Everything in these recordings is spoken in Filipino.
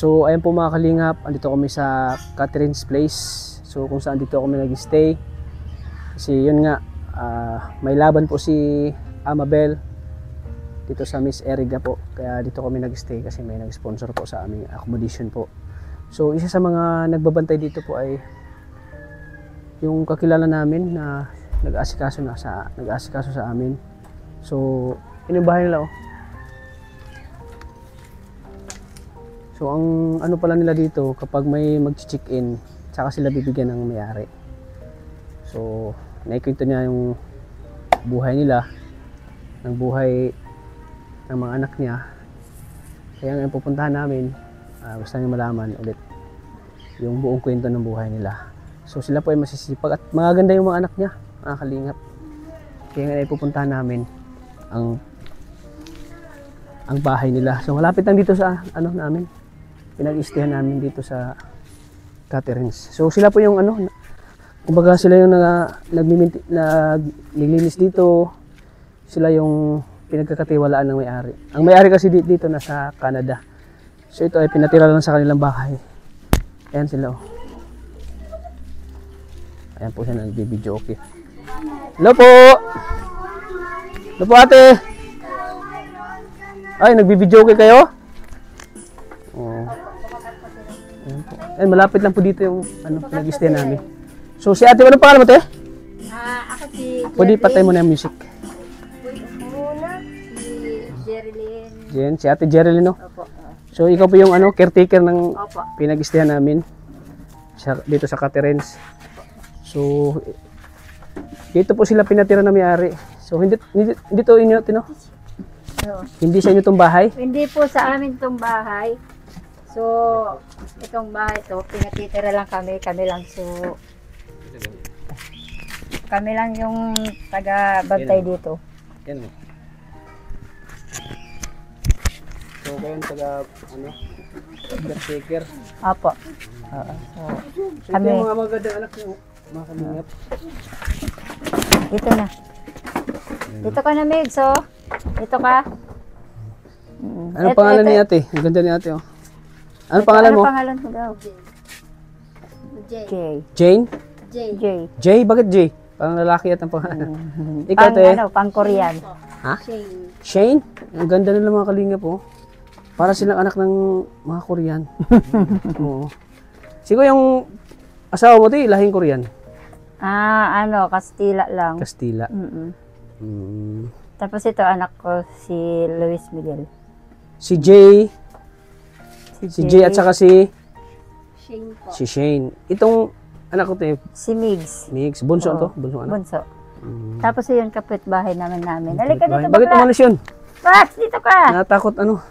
So ayan po mga kalingap, andito kami sa Catherine's Place. So kung saan dito kami nag-stay. Kasi yun nga, may laban po si Amabel dito sa Miss Eriga po. Kaya dito kami nag-stay kasi may nag-sponsor po sa aming accommodation po. So isa sa mga nagbabantay dito po ay yung kakilala namin na nag-asikaso sa amin. So yun yung bahay nila oh. So ang ano pala nila dito, kapag may mag-check-in, saka sila bibigyan ng may-ari. So naikwento niya yung buhay nila, ng buhay ng mga anak niya. Kaya ngayon pupuntahan namin, gusto niyo malaman ulit yung buong kwento ng buhay nila. So sila po ay masisipag at magaganda yung mga anak niya, mga kalingap. Kaya ngayon ay pupuntahan namin ang bahay nila. So malapit lang dito sa ano namin, pinag-istayan namin dito sa Catherine's. So sila po yung ano, kumbaga sila yung naglilinis dito. Sila yung pinagkakatiwalaan ng may-ari. Ang may-ari kasi dito nasa Canada. So ito ay pinatira lang sa kanilang bahay. Ayan sila oh. Ayan po siya nagbibideo, okay. Hello po! Hello po ate! Ay, nagbibideo okay kayo? Oh. Ayan po. Ayan, malapit lang po dito yung ano, pinag-stay namin. So si ate, anong pangalan mo te? Ako si Pwede patay mo na yung music. Jen, si Ate Jerilyn, no? Opo. So ikaw po yung ano, caretaker ng Opo. pinag-istayan namin dito sa Catherine's. So dito po sila pinatira na may-ari. So hindi to inyo, tino? Hindi sa inyo tong bahay? Hindi po sa amin itong bahay. So, itong bahay to, pinatitira lang kami lang. So, kami lang yung taga-bantay dito. Yan mo. So, kayo yung caretaker. Opo. So, Kami. ito yung mga magandang anak nyo, mga kalingap. Dito na. Dito ka na, Meg. So, dito ka. Anong pangalan ni ate? Ang ganda ni ate, oh. Anong pangalan mo? Ano pangalan mo daw? Jay. Jane? Jay. Jay? Bakit Jay? Parang lalaki at ang pangalan. Ikaw, te? Pang Korean. Ha? Shane? Ang ganda nila mga kalingap, oh. Para silang anak ng mga Korean. Oo. Siguro yung asawa mo, te, lahing Korean? Kastila lang. Kastila. Tapos ito, anak ko, si Luis Miguel. Si Jay. Si Jay at saka si Shane po. si Shane. Itong anak ko, te, Si Migs. Mix. Bunso to? Bunso anak? Bunso. Tapos yun, kapitbahay namin. Halika dito, Bakit bakla. umalis yun? Max, dito ka. Natakot ano?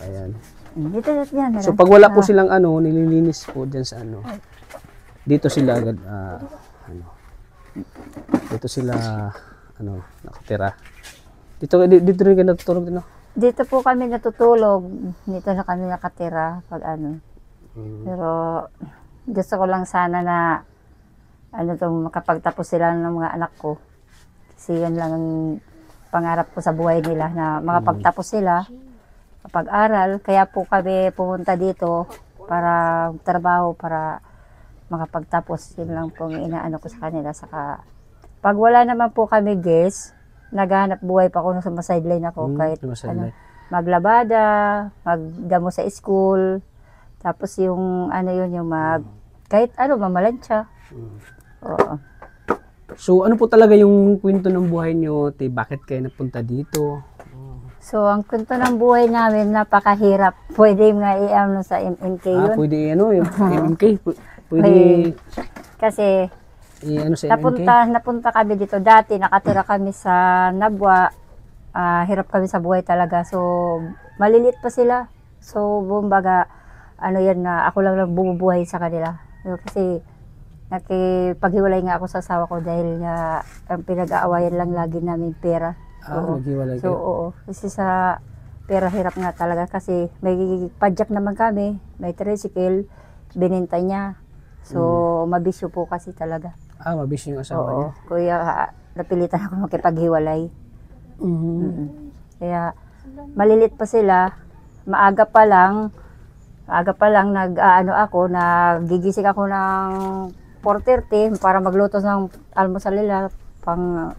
Ayan. Dito yan. So pag wala po silang ano, nililinis po dyan sa ano. Dito sila agad, dito sila, nakatira. Dito rin kayo natutulog din, no? Dito po kami natutulog. Dito na kami nakatira pag ano. Pero gusto ko lang sana na makapagtapos sila ng mga anak ko. Kasi yun lang ang pangarap ko sa buhay nila na makapagtapos sila, kapag-aral. Kaya po kami pumunta dito para trabaho, para makapagtapos. Yun lang po ang inaano ko sa kanila. Saka pag wala naman po kami guys, naghahanap buhay pa ako sa sideline ako. Kahit maglabada, magdamo sa school, tapos yung kahit mamalansya. Oo. So ano po talaga yung kwento ng buhay nyo? Bakit kayo napunta dito? So ang kwento ng buhay namin, napakahirap. Pwede nga i-ano sa MMK yun. Pwede yung MMK. Pwede kasi sa MMK. napunta kami dito dati, nakatira kami sa Nabwa. Hirap kami sa buhay talaga. So malilit pa sila. So bumbaga na ako lang bumubuhay sa kanila. Kasi nakipaghiwalay nga ako sa asawa ko dahil nga ang pinag-aawayan lang lagi namin pera. Naghiwalay kayo. So oo, kasi sa pera hirap nga talaga kasi may padjak naman kami, may tricycle, bininta niya. So mabisyo po kasi talaga. Mabisyo yung asawa niya. Kuya, napilitan ako makipaghiwalay. Kaya malilit pa sila, maaga pa lang nagigising ako ng 4:30 para magluto ng almusal nila, pang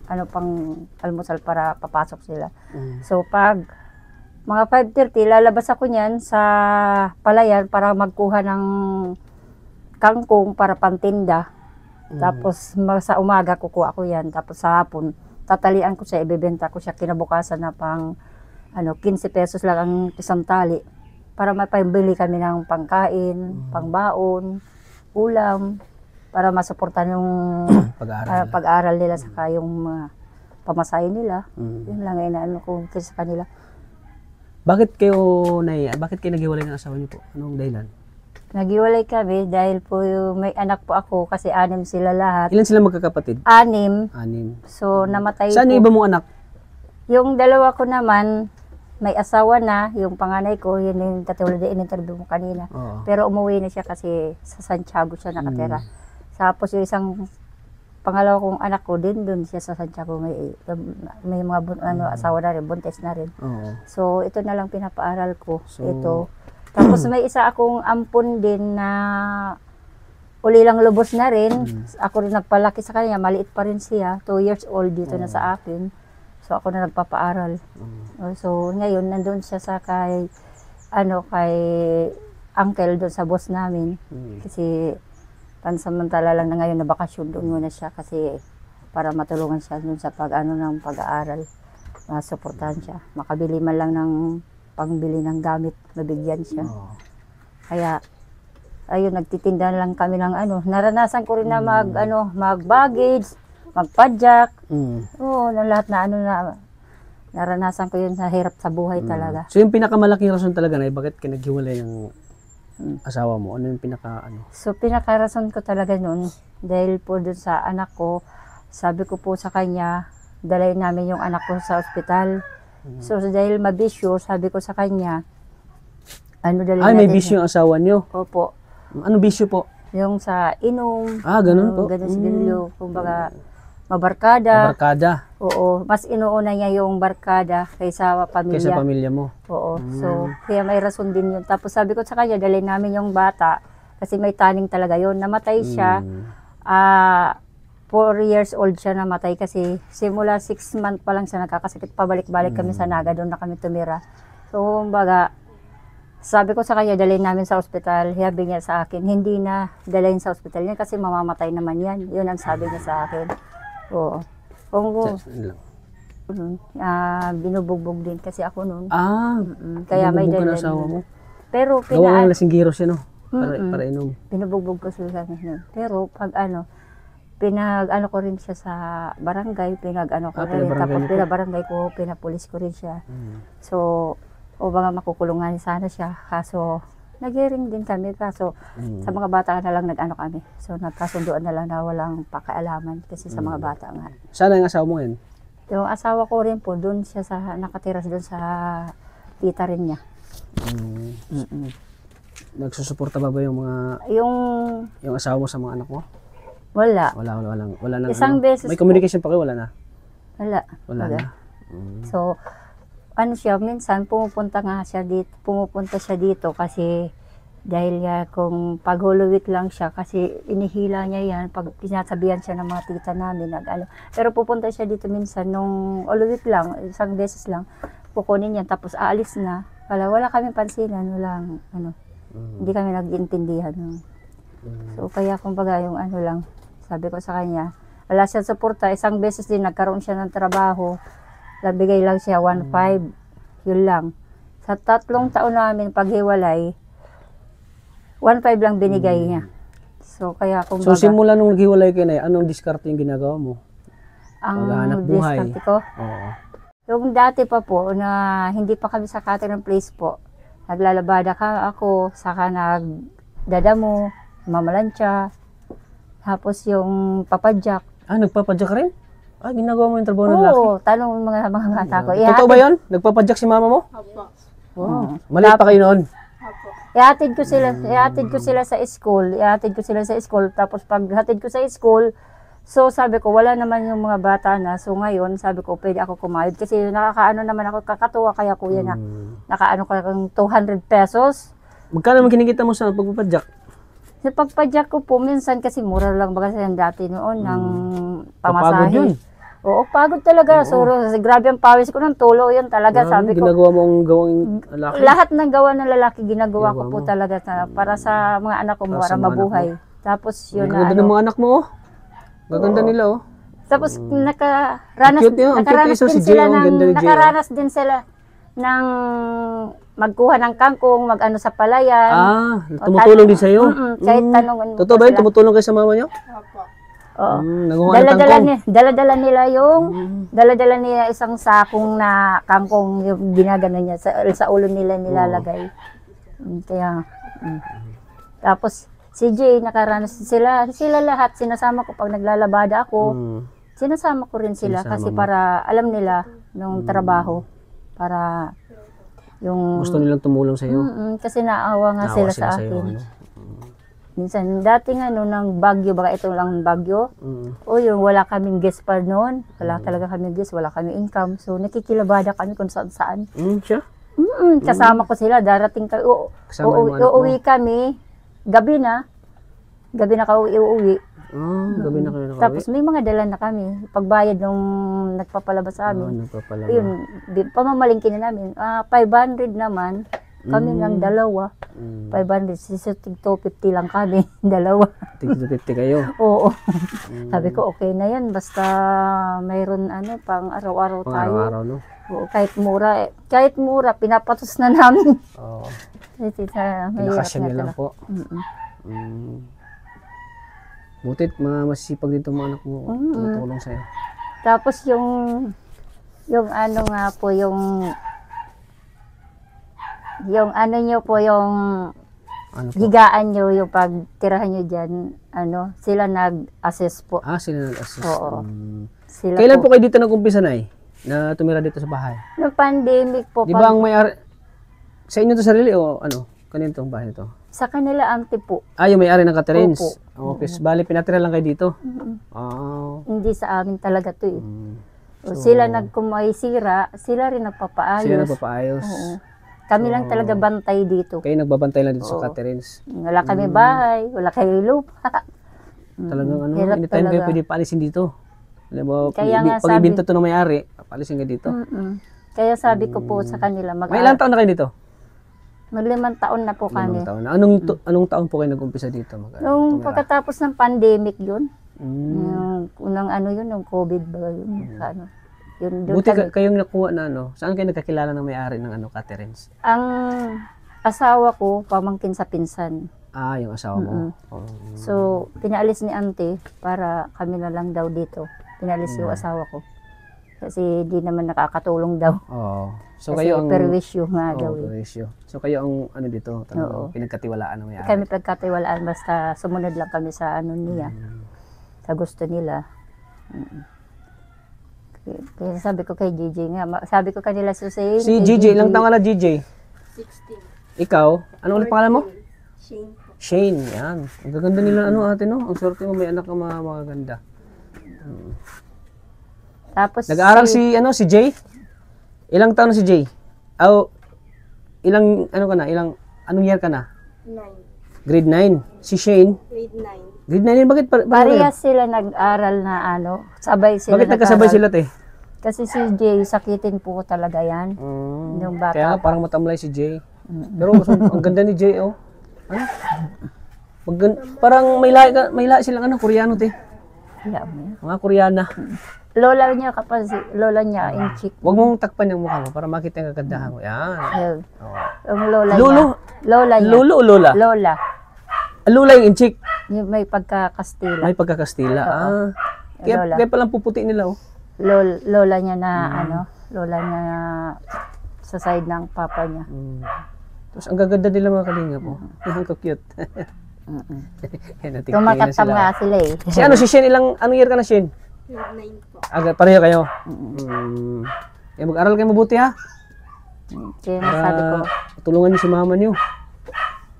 almusal para papasok sila. So pag mga 5:30 lalabas ako niyan sa palayan para magkuha ng kangkong para pantinda. Tapos sa umaga kukuha ko yan, tapos sa hapon tatalian ko siya, ibebenta ko siya kinabukasan na pang 15 pesos lang ang isang tali para mapabili kami ng pangkain, pangbaon, ulam para masuportan yung pag-aaral nila saka yung mga pamasahe nila. Yun lang ang inaano ko sa kanila. Bakit kayo naghiwalay ng asawa niyo po? Anong dahilan? Naghiwalay kami dahil po may anak po ako kasi 6 sila lahat. Ilan sila magkakapatid? 6. 6. So namatay Saan yung po. iba mong anak? Yung dalawa ko naman may asawa na, yung panganay ko, yun yung katulad na in-interview mo kanina. Oo. Pero umuwi na siya kasi sa Santiago siya nakatira. Tapos yung isang pangalawa kong anak ko din doon siya sa Santiago, may mga asawa na rin, buntis na rin. Oo. So ito na lang pinapaaral ko. So, ito. Tapos may isa akong ampon din na uli lang lubos na rin. Ako rin nagpalaki sa kanya, maliit pa rin siya, 2 years old dito na sa akin. So ako na nagpapaaral. So ngayon nandun siya sa kay uncle doon sa boss namin. Kasi pansamantala lang na ngayon na bakasyon doon muna siya kasi para matulungan siya doon sa ng pag-aaral. Masuportahan siya. Makabili man lang ng pangbili ng gamit, mabigyan siya. Kaya ayun, nagtitinda lang kami ng naranasan ko rin na mag-baggage, magpadyak. Oo, na lahat na naranasan ko yun sa hirap sa buhay talaga. So yung pinakamalaking rason talaga na bakit ka naghiwalay ng asawa mo? Ano yung So pinakarason ko talaga nun dahil po dun sa anak ko, sabi ko po sa kanya, dalhin namin yung anak ko sa ospital. So dahil mabisyo, sabi ko sa kanya, dalhin natin. May bisyo yung asawa niyo? Opo. Ano bisyo po? Yung sa inom. Ganun po? Ganun sigarilyo. Kumbaga, mabarkada. Barkada? Oo. Mas inuuna niya yung barkada kaysa pamilya. Kaysa pamilya mo? Oo. So, kaya may rason din yun. Tapos sabi ko sa kanya, dalhin namin yung bata kasi may taning talaga yun. Namatay siya. 4 years old siya namatay kasi simula 6 months pa lang siya nagkakasakit. Pabalik-balik kami sa Naga. Doon na kami tumira. So, kumbaga, sabi ko sa kanya, dalhin namin sa ospital. Sabi niya sa akin, hindi na dalhin sa ospital niya kasi mamamatay naman yan. Yun ang sabi niya sa akin. Oo. Binubugbog din kasi ako noon. Kaya may dalhin. Asawa mo? Pero gawa ng lasinggero siya, no? Para inom. Binubugbog ko sila noon. Pero pag ko rin siya sa barangay, ko rin. Tapos pinabarangay ko, pinapulis ko rin siya. So, baka makukulungan sana siya. Kaso, nag-hearing din kami. Kaso, sa mga bata na lang kami. So, nagkasunduan na lang na walang pakialaman kasi sa mga bata nga. Sana yung asawa mo yun? Yung asawa ko rin po, doon siya nakatira doon sa tita rin niya. Nagsusuporta ba yung mga... Yung asawa mo sa mga anak mo? Wala. Wala na. Isang beses may communication pa kayo? Wala na? Wala na. So, siya, minsan pumupunta siya dito kasi dahil kung pag Holy Week lang siya kasi inihila niya yan pag sinasabihan siya ng mga tita namin pero pupunta siya dito minsan nung Holy Week lang, isang beses lang kukunin yan tapos aalis na. Wala kami pansinan, hindi kami nag-intindihan. So kaya kumbaga yung lang, sabi ko sa kanya, wala siya suporta. Isang beses din nagkaroon siya ng trabaho. Nabigay lang siya 1.5. Yun lang. Sa 3 taon namin paghiwalay, 1.5 lang binigay niya. So, kaya kumbaga... So, simula nung naghiwalay kayo na, anong diskarte yung ginagawa mo? Ang diskarte ko? Oo. Yung dati pa po, na hindi pa kami sa catering place po, naglalabada ako, saka nagdadamo, mamalansya, tapos yung papadyak. Nagpapadyak ka rin? Ginagawa mo yung trabaho ng laki? Oo, tanong mga bata ko. Totoo ba yun? Nagpapadyak si mama mo? Opo. Wow. Maliit pa kayo noon? Opo. Ihatid ko sila sa school. Tapos pag hatid ko sa school, So sabi ko, wala naman yung mga bata na. So ngayon, sabi ko, pwede ako kumayod. Kasi nakakaano naman ako, kakatuwa kaya kuya na. Nakaano ko ng 200 pesos. Magkano naman kinikita mo sa pagpapadyak? Sa pagpadyak ko po, minsan kasi mura lang ba kasi dati noon ng Papagod yun. pamasahe. Oo, pagod talaga. So, grabe ang pawis ko ng tulo yun talaga. Sabi ko, Ginagawa mo ang gawang lalaki? lahat ng gawa ng lalaki ginagawa ko Ginagawa po mo. talaga para sa mga anak ko, Para para sa mga mabuhay. Tapos yun Ang na ganda ng mga anak mo, oh. Gaganda nila, oh. Tapos nakaranas, Ang cute niya, ang cute nakaranas isa din si sila Jay, oh. Ang ng, ganda ni Jay, oh. nakaranas din sila ng magkuha ng kangkong, mag-ano sa palayan. Tumutulong din sa'yo? Kahit tanong Totoo ba yun? Tumutulong kayo sa mama niyo? Oo. Nanguha ng kangkong? Dala-dala nila yung dala-dala nila isang sakong na kangkong yung ginagano niya sa ulo nila nilalagay. Kaya tapos si Jay nakaranas sila lahat sinasama ko pag naglalabada ako. Sinasama ko rin sila Sinasama kasi mo. para alam nila nung trabaho para yung Gusto nilang tumulong sa'yo? kasi naawa nga Naawa sila sa sa'yo, akin. ano? Minsan, dati nga noon ng bagyo, baka ito lang bagyo, o yun, wala kaming guest pa noon. Wala talaga kaming guest, wala kaming income. So, nakikilabada kami kung saan-saan. Siya? Kasama ko sila, darating kami, Kasama yung mga anak mo? uuwi kami, gabi na uuwi. Gabi na kayo nakauwi? Tapos may mga dala na kami. Pagbayad nung nagpapalabas sa amin, Nagpapalaba. yun, pamamalingkin na namin. 500 naman, kami lang dalawa. 500, sisitig 250 lang kami, dalawa. Tig 50 kayo? Oo. Sabi ko, okay na yan. Basta mayroon pang araw-araw Pang tayo. araw-araw, no? Oo, kahit mura, pinapatos na namin. Oo. Kasi Pinakasya niyo lang po. Butit, mga masisipag dito mga anak mo. Tumutulong sa'yo. Tapos yung ano nga po, yung ano nyo po, yung Ano po? higaan nyo, yung pagtirahan nyo dyan, sila nag-assess po. Sila nag-assist. Oo. Sila Kailan po kayo dito nag-umpisa na na tumira dito sa bahay? Noong pandemic po, Di ba ang may-ari, sa inyo to sarili o ano? Kanino tong bahay to? sa kanila auntie po, Yung may-ari ng Caterins. Opo. Okay, bali pinatira lang kayo dito. hindi sa amin talaga to eh. O, So, sila nagkumaysira, sila rin nagpapaayos. Sila nagpapaayos. Oo. Kami lang talaga bantay dito. Kayo nagbabantay lang dito sa Oo. Caterins. Wala kami bahay, wala kami lupa. Talagang Hirap anytime kayo talaga. pwede paalisin dito. Alam mo, Kaya nga pag sabi- ibinta to ng may-ari, paalisin ka dito. Kaya sabi ko po sa kanila, May ilang taon na kayo dito? mag-5 taon na po kami. Ilang taon na. Anong taon po kayo nag-umpisa dito? Nung pagkatapos ng pandemic yun, Mm. yung unang yung COVID ba yun, yun doon Buti kami. kayong nakuha na saan kayo nagkakilala ng may-ari ng Caterins? Ang asawa ko, pamangkin sa pinsan. Yung asawa mo. So, pinaalis ni ante para kami na lang daw dito. Pinaalis yung asawa ko. Kasi di naman nakakatulong daw. So Kasi kayo ang perwisyo nga daw. perwisyo. So kayo ang dito, Oo. pinagkatiwalaan ng may-ari. Kami pagkatiwalaan basta sumunod lang kami sa niya. Sa gusto nila. Kaya sabi ko kay JJ nga, sabi ko kanila Susain. Si kay GJ, ilang taon ka na GJ? 16. Ikaw? Ano ulit pangalan mo? Shane. Shane, yan. Ang gaganda nila ate no? Ang swerte mo, may anak na magaganda. Tapos Nag-aaral si Jay? Ilang taon na si Jay? Ilang anong year ka na? 9. Grade 9. Si Shane? Grade 9. Grade 9 yun, bakit parehas sila nag-aral na sabay sila. Bakit nagkasabay sila te? Kasi si Jay, sakitin po talaga yan. Nung bata. Kaya nga parang matamlay si Jay. Pero ang ganda ni Jay, oh. Ano? Parang may lahi silang Koreano te. Yeah, man. Mga Koreana. Lola niya in chick. Huwag mong takpan yung mukha mo para makita yung kagandahan mo. Yan. Yung lola Lolo? niya. Lola niya. Lolo o Lola? Lola. Lula yung inchik. Yung may pagkakastila. May pagkakastila. Kaya palang puputi nila, oh. Lola niya na lola niya na sa side ng papa niya. Tapos ang gaganda nila mga kalinga po. Ang cute. Tumakatam nga sila eh. Si Shane, anong year ka na, Shane? Grade 9 po. Pareho kayo? Kaya mag-aral kayo mabuti, ha? Kaya sabi ko, tulungan niyo si mama niyo.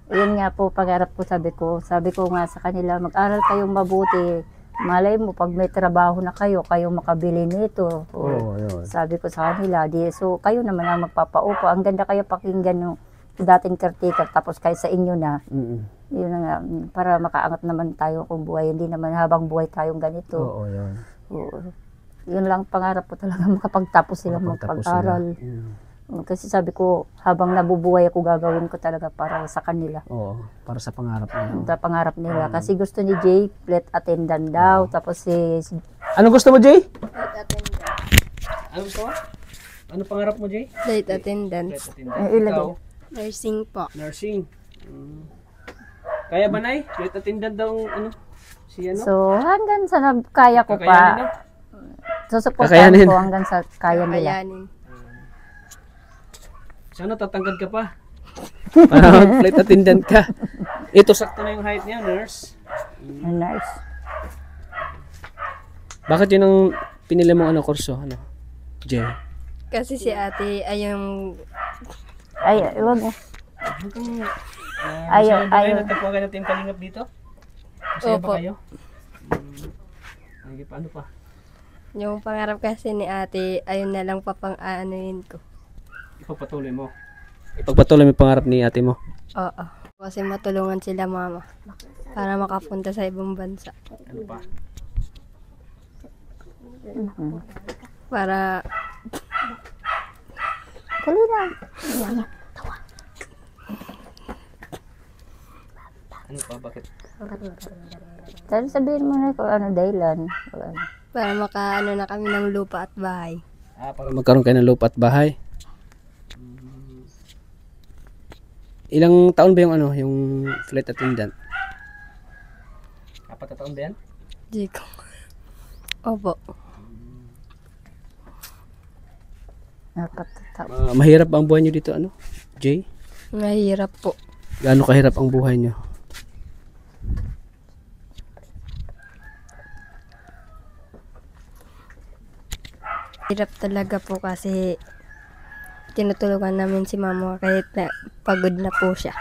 yun nga po, pag-arap ko sabi ko nga sa kanila, mag-aral kayong mabuti. Malay mo, pag may trabaho na kayo makabili nito. Oo, yun. Sabi ko sa kanila, so kayo naman ang magpapaupo. Ang ganda kaya pakinggan yung dating caretaker, tapos kayo sa inyo na. Yun na nga, para makaangat naman tayo kung buhay. Hindi naman habang buhay tayong ganito. Oo, yun. Oo. Yun lang pangarap ko talaga, makapagtapos sila magpag-aral. Kasi sabi ko, habang nabubuhay ako, gagawin ko talaga para sa kanila. Oo, para sa pangarap nila. Sa pangarap nila. Kasi gusto ni Jay, flight attendant daw. Tapos Ano gusto mo, Jay? Flight attendant. Ano gusto mo? Ano pangarap mo, Jay? Flight attendant. Ikaw? Nursing po. Nursing. Kaya ba, Nay? Flight attendant daw, ano? Si ano? so hanggang sa kaya ko Kakayanin pa, na? susuportahan Kakayanin. ko hanggang sa kaya nila. Kayanin. Sana tatangkad ka pa. Para flight attendant ka. Ito, sakto na yung height niya, nurse. Nice. Bakit yun ang pinili mong ano, kurso? Ano? Jay? Kasi si ate ay yung Ay, wag mo. Ayaw, ayaw. Nagtapuan ka na Team Kalingap dito? Masaya Opo. ba kayo? Ano pa? yung pangarap kasi ni ate, ayun na lang papang-aanuin ko. Ipagpatuloy mo? Ipagpatuloy mo yung pangarap ni ate mo? Oo. Kasi matulungan sila mama para makapunta sa ibang bansa. Ano pa? Para Dali na. Ano pa? Bakit? Dali sabihin mo na kung ano dahilan. para makaano na kami ng lupa at bahay. Para magkaroon kayo ng lupa at bahay. Ilang taon ba yung ano, yung flight attendant? 4 na taon ba yan? Di ko. Opo. Mahirap ba ang buhay nyo dito, ano? Jay? Mahirap po. Gaano kahirap ang buhay nyo? Hirap talaga po kasi tinutulungan namin si mama kahit na pagod na po siya.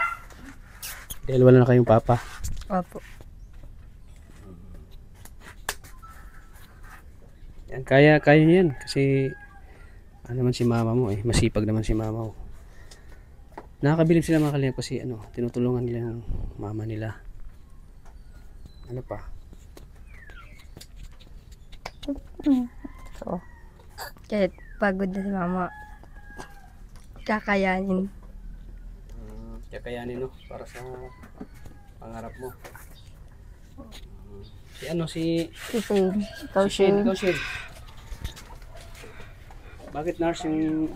Dahil wala na kayong papa. Opo. Yan, kaya nyo yan. Kasi, ano naman si mama mo eh. Masipag naman si mama mo. Nakakabilib sila mga kalingap kasi ano, tinutulungan nila yung mama nila. Ano pa? So, Kahit pagod na si mama, kakayanin. Kakayanin no, para sa pangarap mo. Si ano, si Shane. Ikaw, si Shane. Shane. Ikaw, Shane. Bakit nursing?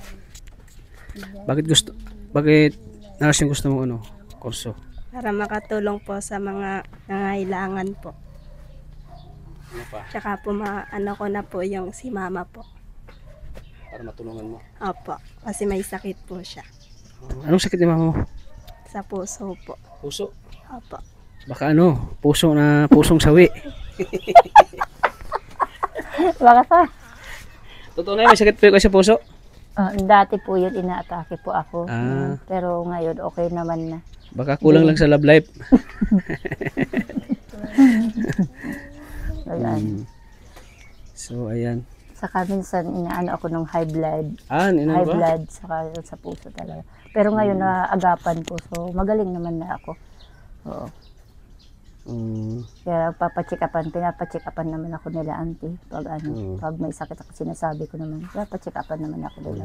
Bakit nursing gusto mo ano, kurso? Para makatulong po sa mga nangailangan po. Ano pa? Tsaka po ano ko na po yung si mama po. Para matulungan mo. Opo. Kasi may sakit po siya. Anong sakit ni mama mo? Sa puso po. Puso. Opo. Baka ano, pusong sawi. Baka sa. Totoo na yun, may sakit po kayo sa puso? Dati po yun, inaatake po ako. Ah. Pero ngayon, okay naman na. Baka kulang lang sa love life. Ayan. So, ayan. Saka minsan, inaano ako ng high blood. Ano High ba? blood, saka sa puso talaga. Pero ngayon, naagapan ko. So, magaling naman na ako. Oo. Kaya pinapacheck-upan naman ako nila, auntie. Pag may sakit ako, sinasabi ko naman, pinapacheck-upan naman ako nila.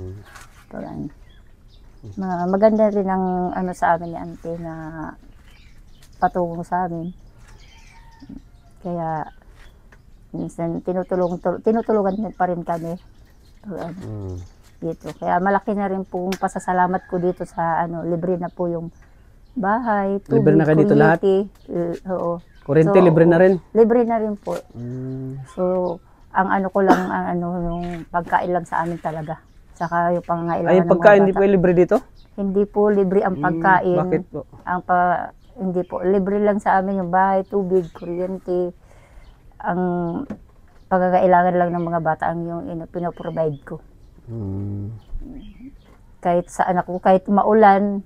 Pag ano. Maganda rin ang ano sa amin ni auntie na patulong sa amin. Kaya minsan tinutulungan pa rin kami. Pag dito. Kaya malaki na rin po yung pasasalamat ko dito sa libre na po yung bahay, tubig, Libre na kayo dito lahat? Oo. Kuryente, libre na rin? Libre na rin po. So, ang ano ko lang, yung pagkain lang sa amin talaga. Saka yung pangangailangan Ay, yung pagkain hindi po libre dito? Hindi po libre ang pagkain. Bakit po? Hindi po. Libre lang sa amin yung bahay, tubig, kuryente. Ang pagkakailangan lang ng mga bata ang yung pinoprovide ko. Kahit sa anak ko, kahit maulan,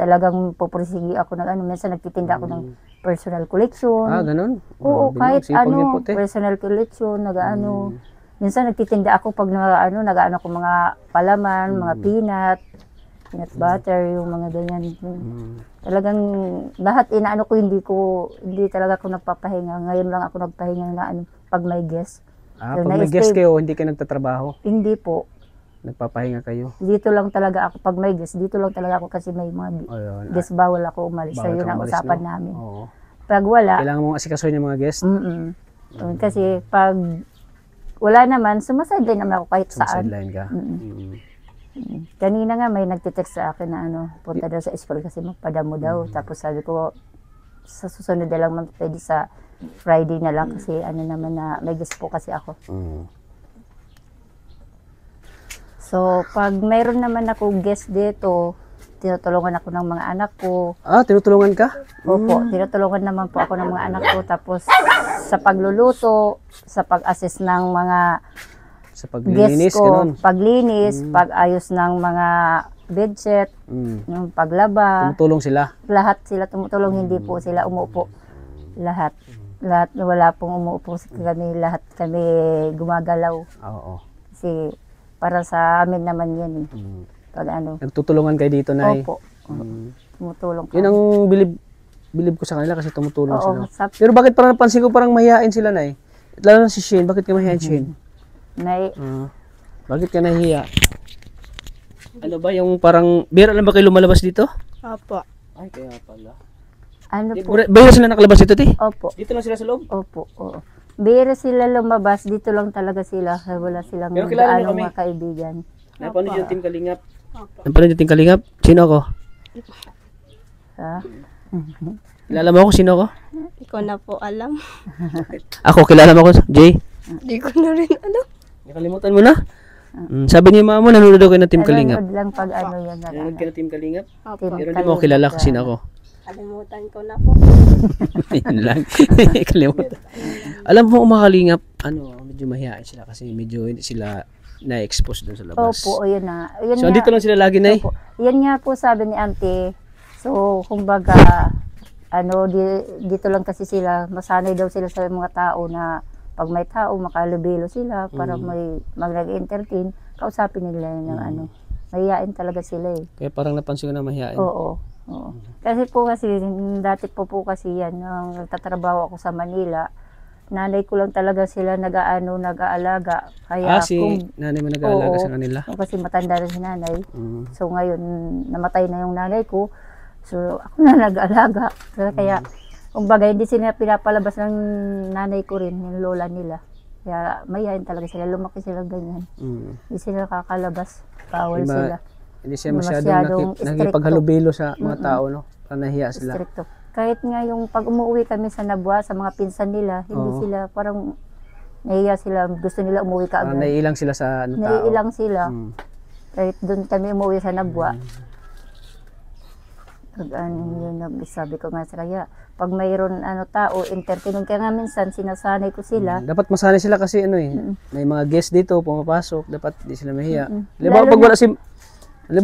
talagang pupursigi ako ng ano. Minsan nagtitinda ako ng personal collection. Ganun? Oo, Grabe, kahit sipag niyo ano, po, te. personal collection, nag-ano. Minsan nagtitinda ako pag nag-ano ko mga palaman, mga peanut butter, yung mga ganyan. Talagang lahat inaano ko, hindi talaga ako nagpapahinga. Ngayon lang ako nagpahinga na ano, pag may guest. So, Pag may guest kayo, hindi kayo nagtatrabaho, Hindi po. nagpapahinga kayo. Dito lang talaga ako, pag may guest, dito lang talaga ako kasi may mga Ayun. guest, bawal ako umalis. So, Bawal yun kang ang umalis, usapan no? namin. Oo. Pag wala, Kailangan mong asikasuhin yung mga guest. Kasi pag wala naman, sumaside naman ako kahit saan. Sideline ka. Kanina nga may nagtitext sa akin na ano, punta daw sa school kasi magpadamo daw. Tapos sabi ko, sa susunod na lang man pwede sa Friday na lang kasi ano naman na may guest po kasi ako. So, pag mayroon naman ako guest dito, tinutulungan ako ng mga anak ko. Tinutulungan ka? Opo, tinutulungan naman po ako ng mga anak ko. Tapos, sa pagluluto, sa pag-assist ng mga Sa guest paglilinis, ko, ganun. paglinis, pag-ayos ng mga bedsheet, yung paglaba, Tumutulong sila. lahat sila tumutulong, hindi po sila umuupo. Lahat, wala pong umuupo kami, lahat kami gumagalaw. Oo. Kasi para sa amin naman yan eh. Pag ano, Nagtutulungan kayo dito, Nay. opo, tumutulong Yun kami. ang bilib ko sa kanila kasi tumutulong Oo, sila. Pero bakit parang napansin ko parang mahihain sila, Nay? Lalo na si Shane. Bakit ka mahihain, Shane? Bakit ka nahihiya? Ano ba yung parang... Bira lang ba kayo lumalabas dito? Opo. Ay, kaya pala. Ano po? Bira sila nakalabas dito, ti? Opo. Dito lang sila sa loob? Opo, oo. Bira sila lumabas, dito lang talaga sila. Wala silang Pero kilala niyo gaano kami? mga kaibigan. Napanood yung Team Kalingap? Napanood yung Team Kalingap? Sino ako? Ha? Kilala mo ako? Sino ako? Hindi ko na po alam. Ako, kilala mo ako? Jay? Hindi ko na rin alam. Nakalimutan mo na? Sabi ni mama mo, nanonood ako ng Team Kalingap. Nanonood lang pag ano yan. Nanonood ka ng Team Kalingap? Opo. Pero hindi mo ako kilala kung sino ako. Kalimutan ko na po. Yun lang. Kalimutan. Alam mo, umakalingap, medyo mahihain sila kasi medyo hindi sila na-expose doon sa labas. Opo, yun na. Yun So, nga, andito lang sila lagi, Nay? opo. Yan nga po sabi ni auntie. So, kumbaga, dito lang kasi sila, masanay daw sila sa mga tao na pag may tao, makalubilo sila para may mag-entertain, kausapin nila ng mahihain talaga sila eh. Kaya parang napansin ko na mahihain. Oo. Kasi dati po kasi yan, nung nagtatrabaho ako sa Manila, nanay ko lang talaga sila nag-aalaga. Kaya nanay mo nag-aalaga sa kanila? Kasi matanda na si nanay. So ngayon, namatay na yung nanay ko. So ako na nag-aalaga. Kaya, kumbaga, hindi sila pinapalabas ng nanay ko rin, yung lola nila. Kaya mayayain talaga sila, lumaki sila ganyan. Hindi sila nakakalabas, bawal sila. Hindi siya masyadong nakipaghalubilo sa mga tao, no? Parang nahiya sila. Stricto. Kahit nga yung pag umuwi kami sa Nabua, sa mga pinsan nila, hindi sila, parang nahiya sila, gusto nila umuwi ka agad. Naiilang sila sa tao. Naiilang sila. Kahit doon kami umuwi sa Nabua. Sabi ko nga sa kaya, pag mayroon tao, entertaining. Kaya nga minsan, sinasanay ko sila. Dapat masanay sila kasi may mga guest dito, pumapasok, dapat di sila mahiya. Halimbawa,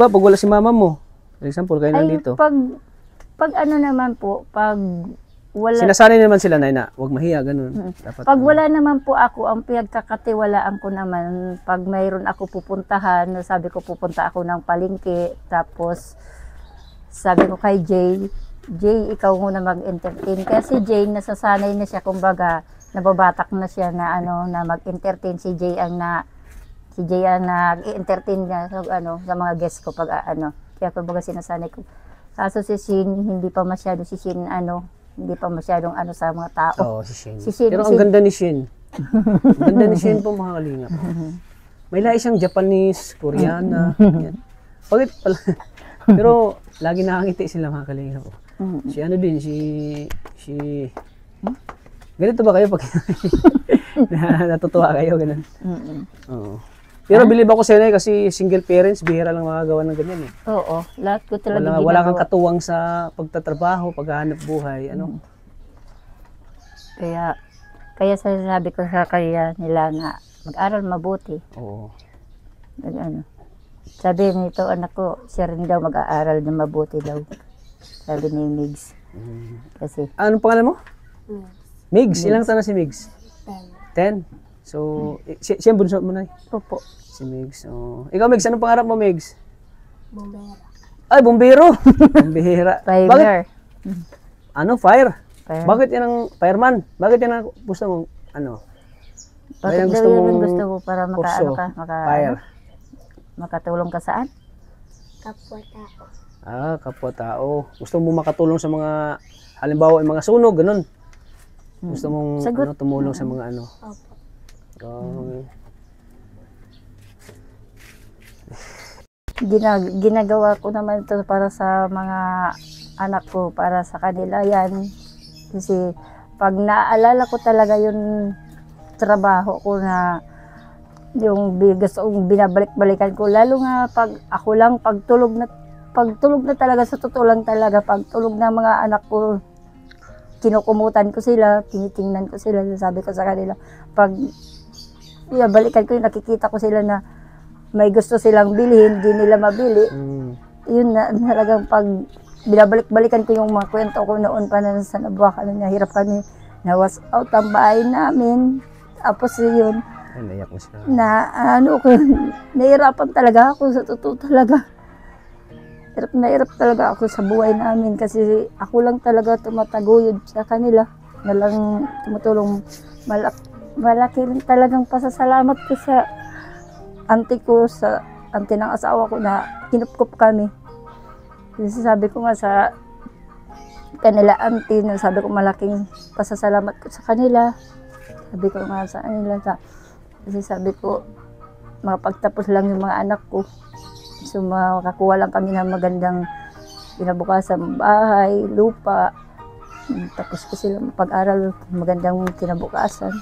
pag wala si mama mo, for example, kayo nandito. Pag naman po, pag wala... Sinasanay naman sila na huwag mahiya, ganun. Dapat, pag wala naman po ako, ang pinagkakatiwalaan ko naman, pag mayroon ako pupuntahan, sabi ko pupunta ako ng palengke, tapos sabi ko kay Jay, ikaw muna mag-entertain. Kasi Jay, nasasanay na siya, kumbaga, nababatak na siya na na mag-entertain. Si Jay ang nag-entertain niya sa mga guests ko pag Kaya kumbaga sinasanay ko. Kaso si Shin, hindi pa masyadong sa mga tao. Oo, si Shin. Pero ang ganda ni Shin. Ang ganda ni Shin po, mga kalingap. May lahi siyang Japanese, Koreana. Yan. Bakit pala? Pero lagi nakangiti sila, mga kalingap. Si ganito ba kayo pag natutuwa kayo, ganun? Oo. Pero bilib ako sa inyo kasi single parents, bihira lang makagawa ng ganyan eh. Oo, lahat ko talaga wala kang katuwang sa pagtatrabaho, paghahanap buhay, Kaya sabi ko sa kaya nila na mag-aral mabuti. Oo. Sabi nito anak ko, siya rin daw mag-aaral na mabuti daw. Sabi ni Migs. Kasi, Anong pangalan mo? Migs. Ilang taon na si Migs? 10. So, siya ang bunso mo na. opo. Si Migs. Oh. Ikaw, Migs, anong pangarap mo, Migs? Bombero. Ay, bombero! Bombera. Bakit? Primer. Ano? Fire? Fire. Bakit yan ang fireman? Bakit yan ang gusto mong, ano? Bakit ang daw gusto yun ang mong gusto mo para kurso? Fire. makatulong ka saan? Kapwa tao. Gusto mo makatulong sa mga, halimbawa, yung mga sunog, ganun. Gusto mong Sagot. tumulong sa mga ano. Okay. Ginagawa ko naman ito para sa mga anak ko, para sa kanila yan. Kasi pag naaalala ko talaga yung trabaho ko na yung gusto kong binabalik-balikan ko, lalo nga pag ako lang, pagtulog na talaga, sa totoo lang talaga, pagtulog ng mga anak ko, kinukumutan ko sila, tinitingnan ko sila, sabi ko sa kanila, pag binabalikan ko, nakikita ko sila na may gusto silang bilhin, hindi nila mabili. Yun na talagang pag binabalik-balikan ko yung mga kwento ko noon pa na sa Nabuac, nahirap kami, na-was out ang bahay namin. Tapos yun, Ay, naiyak mo siya. nahirapan talaga ako, sa totoo talaga. Hirap na hirap talaga ako sa buhay namin kasi ako lang talaga tumataguyod sa kanila. Na lang tumutulong. Malaki rin talagang pasasalamat ko sa auntie ko, sa auntie ng asawa ko na kinupkup kami. Kasi sabi ko nga sa kanila auntie, sabi ko malaking pasasalamat ko sa kanila. Sabi ko nga sa kanila, kasi sabi ko, makapagtapos lang yung mga anak ko. So makakuha lang kami ng magandang kinabukasan, bahay, lupa. Tapos ko sila pag-aral, magandang kinabukasan.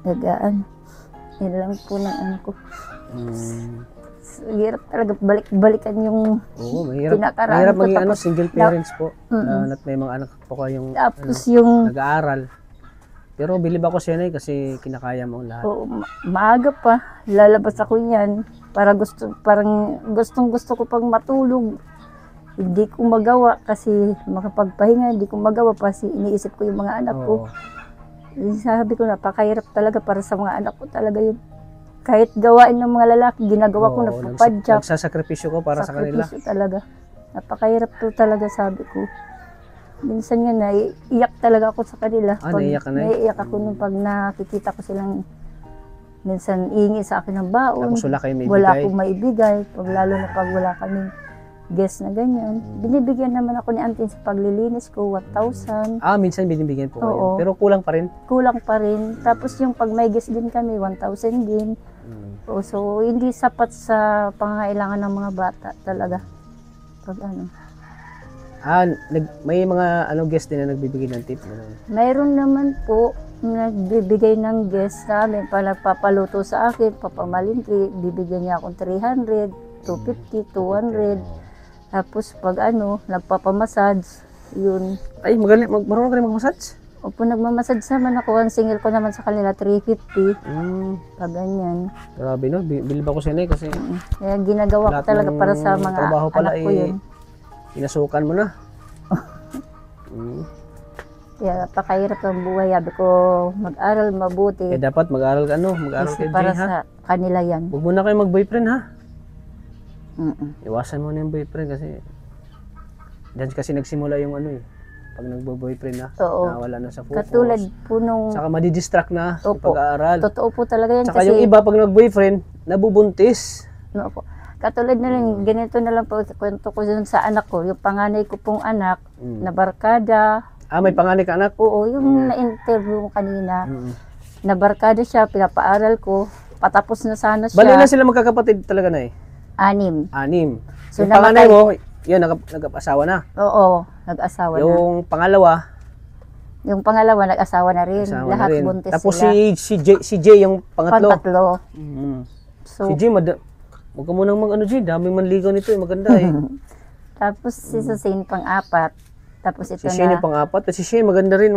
Nagaan. Yun lang po ng ano ko. So, hirap talaga balik-balikan yung Oo, mahirap. pinakaraan Mahirap ko. maging Tapos, single parents po. Na may mga anak po kayong tapos yung nag-aaral. Pero bilib ako siya kasi kinakaya mo lahat. maaga pa, lalabas ako niyan. Parang gustong-gusto ko pang matulog. Hindi ko magawa kasi makapagpahinga, hindi ko magawa kasi iniisip ko yung mga anak ko. Sabi ko, napakahirap talaga para sa mga anak ko talaga yun. Kahit gawain ng mga lalaki, ginagawa ko, nagpapadyak. Nagsasakripisyo ko para sa kanila. Sakripisyo talaga. Napakahirap to talaga, sabi ko. Minsan nga, naiiyak talaga ako sa kanila. Naiiyak ka na? Naiiyak ako nung pag nakikita ko silang minsan iingi sa akin ng baon. Tapos wala kayong maibigay. Wala akong maibigay. Lalo na pag wala kaming guest na ganyan. Binibigyan naman ako ni auntie sa paglilinis ko, 1,000. Minsan binibigyan po kayo. Oo. Pero kulang pa rin. Kulang pa rin. Tapos yung pag may guest din kami, 1,000 din. So, hindi sapat sa pangangailangan ng mga bata talaga. Pag ano. May mga guest din na nagbibigay ng tip. Mayroon naman po nagbibigay ng guest sa amin, nagpapaluto sa akin, papamalingki, bibigyan niya akong 300, 250, 200. Tapos pag nagpapamassage, yun. Ay, marunong ka rin mag-massage? Opo, nagmamassage naman ako. Ang singil ko naman sa kanila, 350. Pag ganyan. Grabe no, bilib ako siya kasi Kaya ginagawa ko talaga para sa mga trabaho pala anak ko yun. Pinasukan mo na. Kaya napakahirap ang buhay. Sabi ko, mag-aral mabuti. Dapat mag-aral ka mag-aral Kasi kayo para Jay, ha? sa kanila yan. Huwag mo na kayo mag-boyfriend ha. Mm-mm. Iwasan mo na yung boyfriend kasi diyan kasi nagsimula yung pag nagbo-boyfriend na, Oo. nawala na sa focus. Katulad po nung... Saka madidistract na sa Opo. pag-aaral. Totoo po talaga yan. Saka kasi, yung iba pag nag-boyfriend, nabubuntis. No, po. Katulad na lang, ganito na lang po kwento ko dun sa anak ko. Yung panganay ko pong anak, na barkada. May panganay ka anak? Oo, yung na-interview ko kanina. Na barkada siya, pinapaaral ko. Patapos na sana siya. Bali na sila magkakapatid talaga na 6. 6. So, Yung panganay mo, yun, nag-asawa na. Oo, nag-asawa na. Yung pangalawa, Yung pangalawa, nag-asawa na rin. asawa Lahat na rin. buntis Tapos sila. si Jay yung pangatlo. Pantatlo. So, Si Jay, huwag ka munang Jay, daming manligaw nito, maganda tapos si Susin pang-4. Tapos ito Si Shane na. yung pang-4, at si Shane maganda rin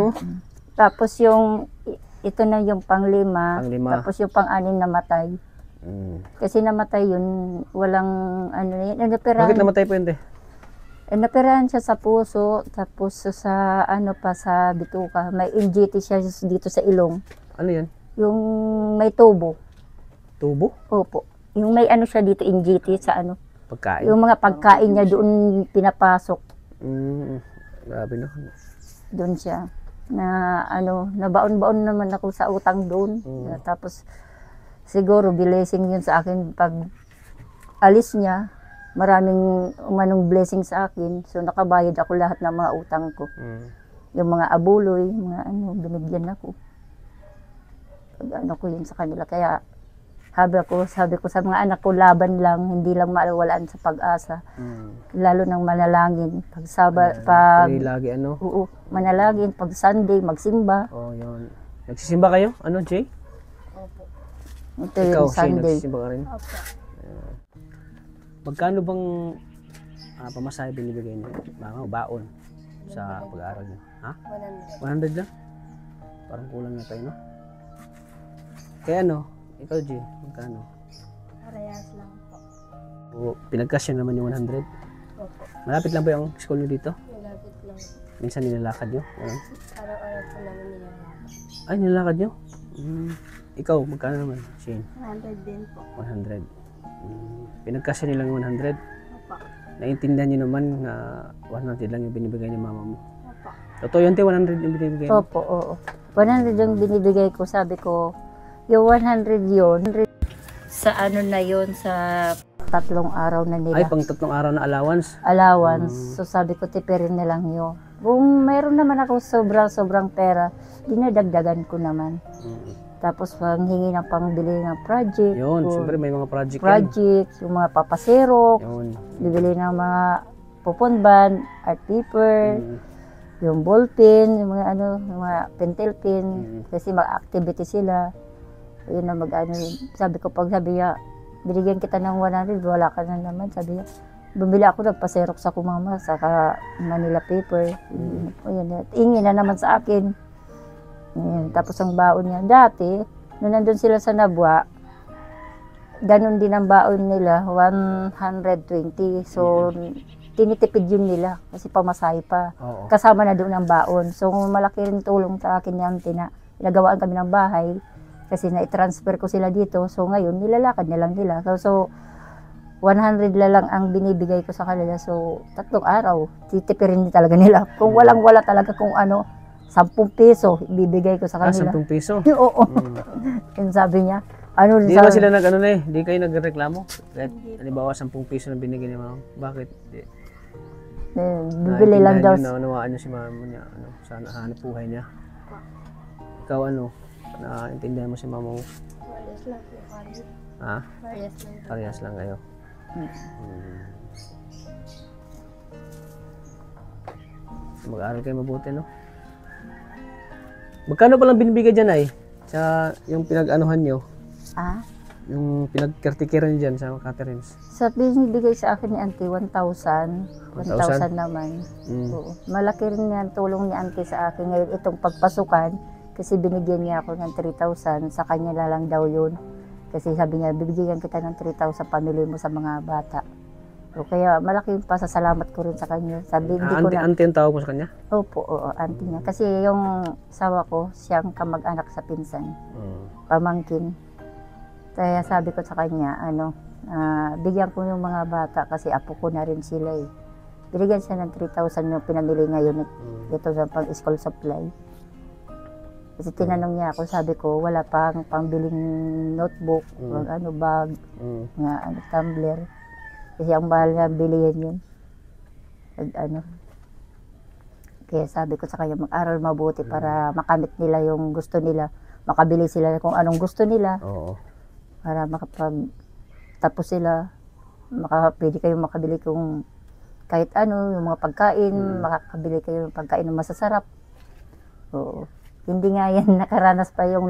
Tapos yung ito na yung pang-5. Pang-5. Tapos yung pang-6 namatay. Kasi namatay yun, walang ano na yun. Bakit namatay po yun, te? Napirahan siya sa puso, tapos sa ano pa sa bituka. May NGT siya dito sa ilong. Ano yan? Yung may tubo. Tubo? Opo. Yung may ano siya dito, NGT sa ano. Pagkain? Yung mga pagkain niya doon pinapasok. Grabe no. Doon siya. Na ano, nabaon-baon naman ako sa utang doon. Tapos siguro blessing yun sa akin pag alis niya. Maraming umanong blessing sa akin. So nakabayad ako lahat ng mga utang ko. Yung mga abuloy, mga ano, binigyan ako. Pag ano ko yun sa kanila. Kaya sabi ko sa mga anak ko, laban lang, hindi lang mawalaan sa pag-asa. Lalo ng manalangin. Lagi ano? Oo, manalangin. Pag Sunday, magsimba. Oh, yun. Nagsisimba kayo? Ano, Jay? Opo. Ito Ikaw, yung Shane, Sunday. nagsisimba ka rin? Opo. Magkano bang pamasahe binibigay niyo? Baon sa pag-aaral niyo? Ha? 100. 100 lang? Parang kulang na tayo, no? Kaya ano? Ikaw, Jay, magkano? Parehas lang po. O, pinagkasya naman yung 100? Opo. Malapit lang ba yung school niyo dito? Malapit lang. Minsan nilalakad niyo? Ano? Araw-araw po namin nilalakad. Ay, nilalakad niyo? Ikaw, magkano naman, Shane? 100 din po. 100. Pinagkasya nilang 100. Opo. Naiintindihan niyo naman na 100 lang yung binibigay ni mama mo. Opo. Totoo yun, 100 yung binibigay mo? Opo, oo. 100 yung binibigay ko. Sabi ko, yung 100 yun, sa ano na yun, sa 3 araw na nila. Ay, pang 3 araw na allowance? Allowance. So sabi ko, tipirin na lang yun. Kung mayroon naman ako sobrang pera, dinadagdagan ko naman. Tapos panghingi ng pangbili ng project. Yun, siyempre may mga project yung mga papaserok, yun. bibili ng mga pupunban, art paper, yung ballpen, yung mga ano, yung mga pentel pen, kasi mag-activity sila. Yun na mag-ano, sabi ko pag sabi niya, binigyan kita ng 100, wala ka na naman, sabi niya. Bumili ako, nagpaserok sa kumama, saka Manila paper. Ayun, ingi na naman sa akin. Ayun, tapos ang baon niya, dati, nung nandun sila sa Nabwa, ganun din ang baon nila, 120. So, tinitipid yun nila, kasi pamasahe pa. Oo. Kasama na doon ang baon. So, malaki rin tulong sa akin yung pinagawaan kami ng bahay, kasi na-transfer ko sila dito. So, ngayon, nilalakad na lang nila. So 100 na lang ang binibigay ko sa kanila. So, 3 araw, titipirin talaga nila. Kung walang-wala talaga kung ano, 10 piso, ibibigay ko sa kanila. 10 piso? Oo. Yung sabi niya, ano Di ba sila nag-ano na eh? Di kayo nagreklamo? Kahit, halimbawa, 10 piso na binigay ni mama. Bakit? Bibili lang daw. Naunawaan niyo si mama niya. Ano, sana hanap buhay niya. Ikaw ano? Naintindihan mo si mama mo? Parehas lang po kami. Ha? Parehas lang. Parehas lang kayo. Mag-aaral kayo mabuti, no? Magkano palang binibigay dyan ay? Sa yung pinag-anuhan nyo? Ah? Yung pinag-caretakeran nyo dyan sa Caterines? Sa binibigay sa akin ni Auntie, 1,000. 1,000 naman. Oo. Malaki rin yan tulong ni Auntie sa akin ngayon itong pagpasukan. Kasi binigyan niya ako ng 3,000. Sa kanya na lang daw yun. Kasi sabi niya, bibigyan kita ng 3,000 pamili mo sa mga bata. So, kaya malaking pasasalamat ko rin sa kanya. Sabi, hindi ko na... Auntie ang tawag mo sa kanya? Opo, oo, auntie niya. Kasi yung asawa ko, siyang kamag-anak sa pinsan. Pamangkin. Kaya sabi ko sa kanya, bigyan ko yung mga bata kasi apo ko na rin sila eh. Binigyan siya ng 3,000 yung pinamili ngayon ito sa pang-school supply. Kasi tinanong niya ako, sabi ko, wala pang pambiling notebook, bag, tumbler. Kasi ang mahal niya bilihin yun. Kaya sabi ko sa kanya, mag-aral mabuti para makamit nila yung gusto nila. Makabili sila kung anong gusto nila. Oo. Para makapag-tapos sila. Pwede kayong makabili kung kahit ano, yung mga pagkain, makakabili kayo ng pagkain na masasarap. Oo. Hindi nga yan nakaranas pa yung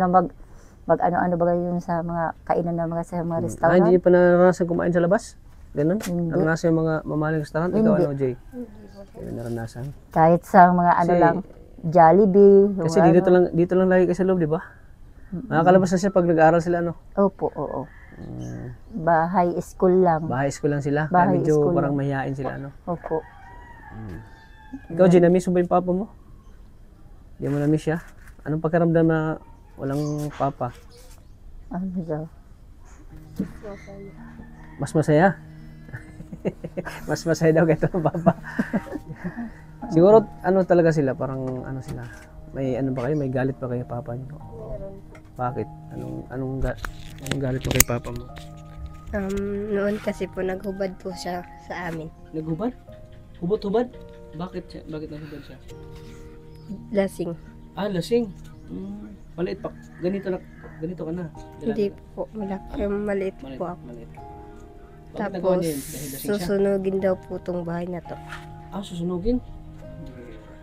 mag-ano-ano ba yun sa mga kainan na sa mga restaurant. Hindi pa naranasan kumain sa labas? Ganun? Hindi. Naranasan yung mga mamahaling restaurant? Ikaw Hindi. ano, Jay? Hindi naranasan. Kahit sa mga lang, Jollibee. Kasi dito lang lagi kayo sa loob, di ba? Nakakalabas na siya pag nag-aaral sila, ano? Opo, oo. Bahay school lang. Bahay school lang sila. Kaya Bahay medyo school parang lang. mahihain sila, ano? Opo. Ikaw, Jay, na-miss mo ba yung papa mo? Hindi mo na-miss siya? Anong pakiramdam na walang papa? Ano daw? Mas masaya? Mas masaya daw kaysa ng papa. Siguro, ano talaga sila? Parang, ano sila? May ano ba kayo? May galit ba kayo papa niyo? Bakit? Anong galit mo kay papa mo? Noon kasi po naghubad po siya sa amin. Naghubad? Hubot-hubad? Bakit naghubad siya? Lasing. Ah, lasing. Maliit pa. Ganito ka na. Hindi po, maliit po ako. Maliit. Bakit nagawa Tapos, niya yun? Dahil lasing siya? susunugin daw po tong bahay na to. Ah, susunugin?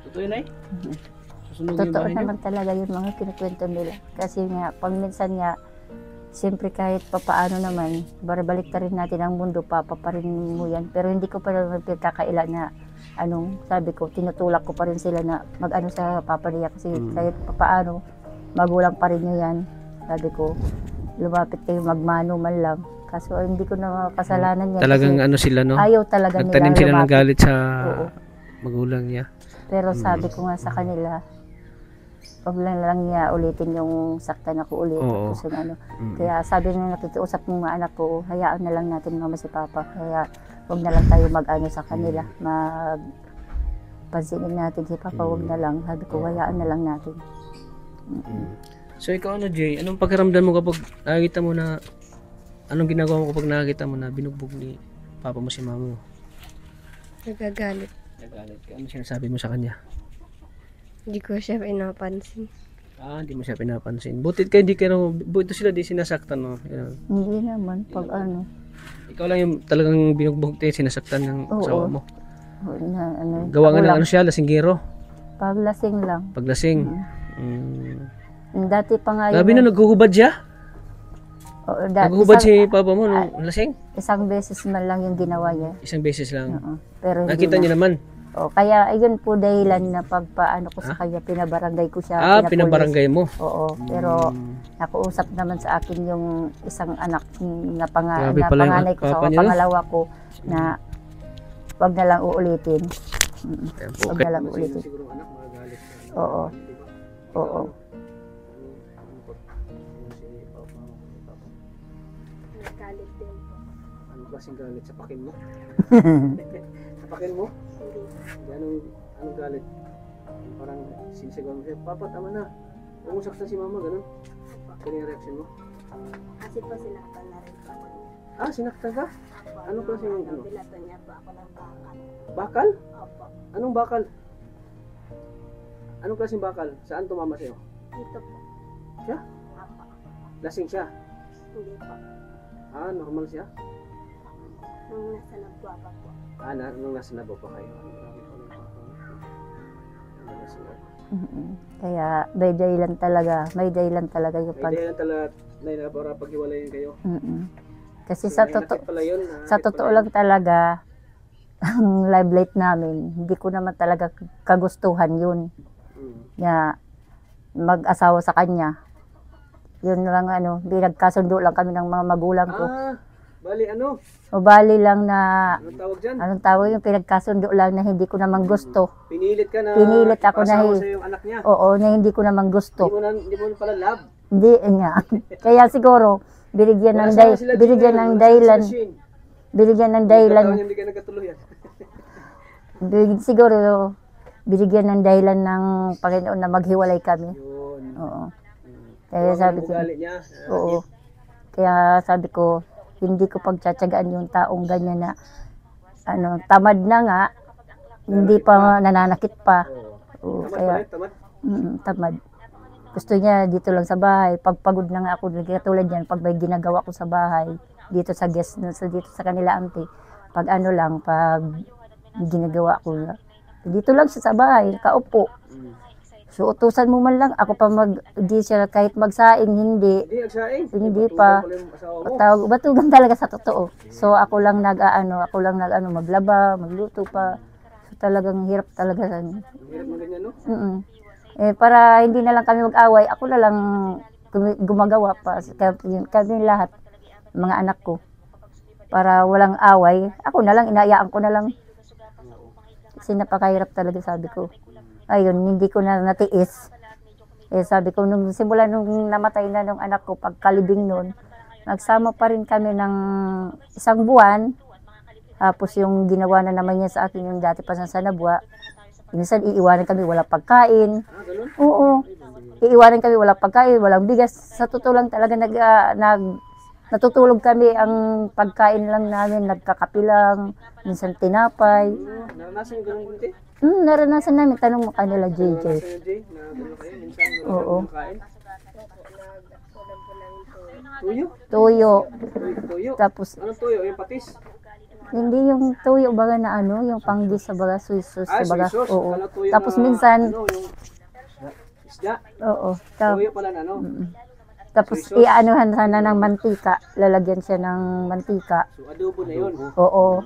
Totoo yun ay? Susunugin yung Totoo bahay niyo? naman talaga yung mga kinukwento nila. Kasi nga, pag minsan nga, siyempre kahit papaano naman, balik rin natin ang mundo, papa pa rin mo yan. Pero hindi ko pa naman pinagkakaila na, sabi ko, tinutulak ko pa rin sila na mag-ano sa papa niya. Kasi kahit papaano, magulang pa rin niya yan. Sabi ko, lumapit kayo magmano man lang. Kaso hindi ko na kasalanan yan. Talagang kasi ano sila, no? ayaw talaga nila Nagtanim sila ng lumapit. galit sa Oo. magulang niya. Pero sabi ko nga sa kanila, wag lang niya ulitin yung saktan ako ulit. Oo. Tapos yung ano. Kaya sabi nung nakikiusap ng mga anak ko, hayaan na lang natin mama si papa. Kaya wag na lang tayo mag-ano sa kanila. Pansinin natin si papa, wag na lang. Sabi ko, hayaan na lang natin. So ikaw ano, Jay? Anong pakiramdam mo kapag nakikita mo na anong ginagawa mo kapag nakikita mo na binugbog ni papa mo si mama mo? Nagagalit. Nagalit ka. Ano sinasabi mo sa kanya? Hindi ko siya pinapansin. Ah, hindi mo siya pinapansin. Buti sila di sinasaktan, no? Yan. Hindi naman, pag ano. Ikaw lang yung talagang binugbog tayo, sinasaktan ng Oo. asawa mo. Ako Gawa nga ng lang. ano siya, lasinggero. Paglasing lang. Paglasing. Dati pa nga Grabe na, naghuhubad siya? Naghuhubad si papa mo nung lasing? isang beses man lang yung ginawa niya. Isang beses lang. Oo. Pero hindi Nakita na. niyo naman. Kaya ayun po dahilan na pagpaano ko sa kanya, pinabarangay ko siya. pinapulis. Pinabarangay mo. Oo, pero nakuusap naman sa akin yung isang anak na, Grabe na pala yung panganay ko sa papa niya, no? pangalawa ko na wag na lang uulitin. Ayan po. Wag na lang uulitin. Siguro anak, magagalit siya. Oo. Oo. Nagalit din po. Ano klaseng galit? Sa pakin mo? Sa pakin mo? Anong galit? Parang sinisigaw mo siya, Papa, tama na. Huwag mo saktan si mama, ganun. Ganun yung reaction mo. Kasi po sinaktan na rin po ako niya. Ah, sinaktan ka? Anong klaseng ano? Binato niya po ako ng bakal. Bakal? Opo. Anong bakal? Anong klaseng bakal? Saan tumama sa'yo? Dito po. Siya? Opo. Lasing siya? Hindi po. Ah, normal siya? Nung nasa nagwapa po. Ah, nung nasa labo pa kayo. Marami pa ng papa mo. Ano na sila? Kaya may dahilan talaga yung May dahilan talaga na para paghiwalayin kayo. Kasi So, sa may totoo nakit pala yun, sa nakit totoo pala lang talaga ang live light namin, hindi ko naman talaga kagustuhan yun. Na mag-asawa sa kanya. Yun lang pinagkasundo lang kami ng mga magulang ko. Ah, bali ano? O bali lang na, Anong tawag dyan? anong tawag yung pinagkasundo lang na hindi ko naman gusto. Pinilit ka na Pinilit ako na ipasawa sa'yo yung anak niya. Oo, na hindi ko naman gusto. Hindi mo pala love. Hindi nga. Kaya siguro, binigyan ng Wala sila binigyan Gmail, ng wala dahilan, sila Shin. binigyan ng Dahilan. dahilan, Hindi ka nagkatuluyan. siguro, binigyan ng dahilan ng Panginoon na maghiwalay kami. Yun. Oo. Kaya sabi ko, Ugali niya. oo. Kaya sabi ko, hindi ko pagtsatsagaan yung taong ganyan na, tamad na nga, hindi pa nananakit pa. Oo, Tamad kaya, pala, tamad. tamad. Gusto niya dito lang sa bahay. Pag pagod na nga ako, katulad yan, pag may ginagawa ko sa bahay, dito sa guest, dito sa kanila auntie, pag pag ginagawa ko na, dito lang siya sa bahay, kaupo. So, utusan mo man lang, ako pa di siya kahit magsaing, hindi. Hindi, nagsaing. Hindi pa. Batugan pala yung asawa mo. Batugan talaga sa totoo. So, ako lang maglaba, magluto pa. So, talagang hirap talaga. Ang hirap mo ganyan, no? Para hindi na lang kami mag-away, ako na lang gumagawa pa. Kami lahat. mga anak ko. Para walang away, ako na lang, inayaan ko na lang. Kasi napakahirap talaga, sabi ko. Ayun, hindi ko na natiis. Eh, sabi ko, nung simula nung namatay na nung anak ko, pagkalibing nun, nagsama pa rin kami ng 1 buwan. Tapos yung ginawa na naman niya sa akin yung dati pa sa Nabwa, minsan iiwanan kami, walang pagkain. Oo, iiwanan kami, walang pagkain, walang bigas. Sa totoo lang talaga natutulog kami, ang pagkain lang namin, nagkakape lang, minsan tinapay. Naranasan yung ganun dito? Naranasan namin, tanong mo kanila, JJ. Naranasan yung Jay, na gano'n kayo, minsan Oo. kain. Tuyo? Tuyo. Tuyo? Tapos, Anong tuyo? Yung patis? hindi yung tuyo baga na ano, yung panggis sa baga, suisos sa baga. Soy sauce. Oo. Kala tuyo Tapos na, minsan, ano, yung isda. oo. Tuyo pala na, ano? Tapos Soy sauce. iaanuhan sana ng mantika, lalagyan siya ng mantika. So, adobo na yun. Oo.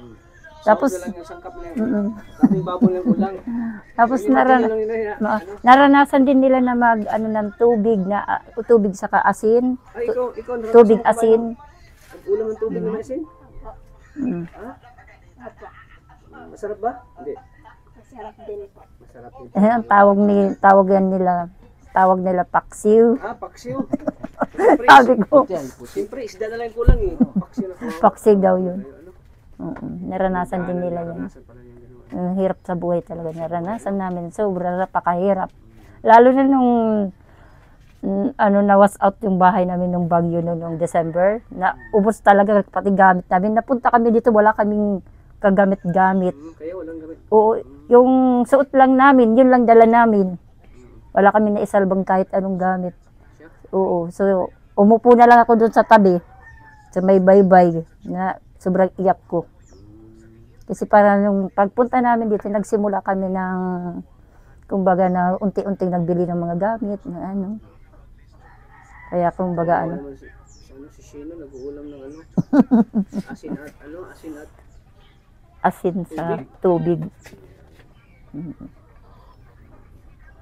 Tapos, Sahog na lang yung sangkap na yun. mm, Tapos yung baboy lang kulang. tapos Yung iba lang yun, naranasan din nila na mag ano ng tubig na tubig saka asin, Ay, ikaw, naranasan tubig mo ba asin. yung ulam ng tubig na may asin? Mm. Ha? Masarap ba? Hindi. Masarap din. Masarap din. Ang tawag nila paksiw. Ah, paksiw. Sabi ko, Siyempre, isda na lang yung kulang eh. Paksiw na kulang. paksiw daw yun. Naranasan din nila yan. Naranasan pala yung gano'n. Ang hirap sa buhay talaga. Naranasan namin. Sobra napakahirap. Lalo na nung na was out yung bahay namin nung bagyo nung December. Na ubos talaga pati gamit namin. Napunta kami dito, wala kaming kagamit-gamit. Kaya walang gamit. Oo, yung suot lang namin, yun lang dala namin. Wala kami naisalbang kahit anong gamit. Oo, so umupo na lang ako doon sa tabi. Sa may baybay na sobrang iyak ko. Kasi para nung pagpunta namin dito, nagsimula kami ng, kumbaga na unti-unting nagbili ng mga gamit, na ano. Kaya kumbaga ano. Si Shino nag-uulam ng ano? Asin at Asin sa tubig.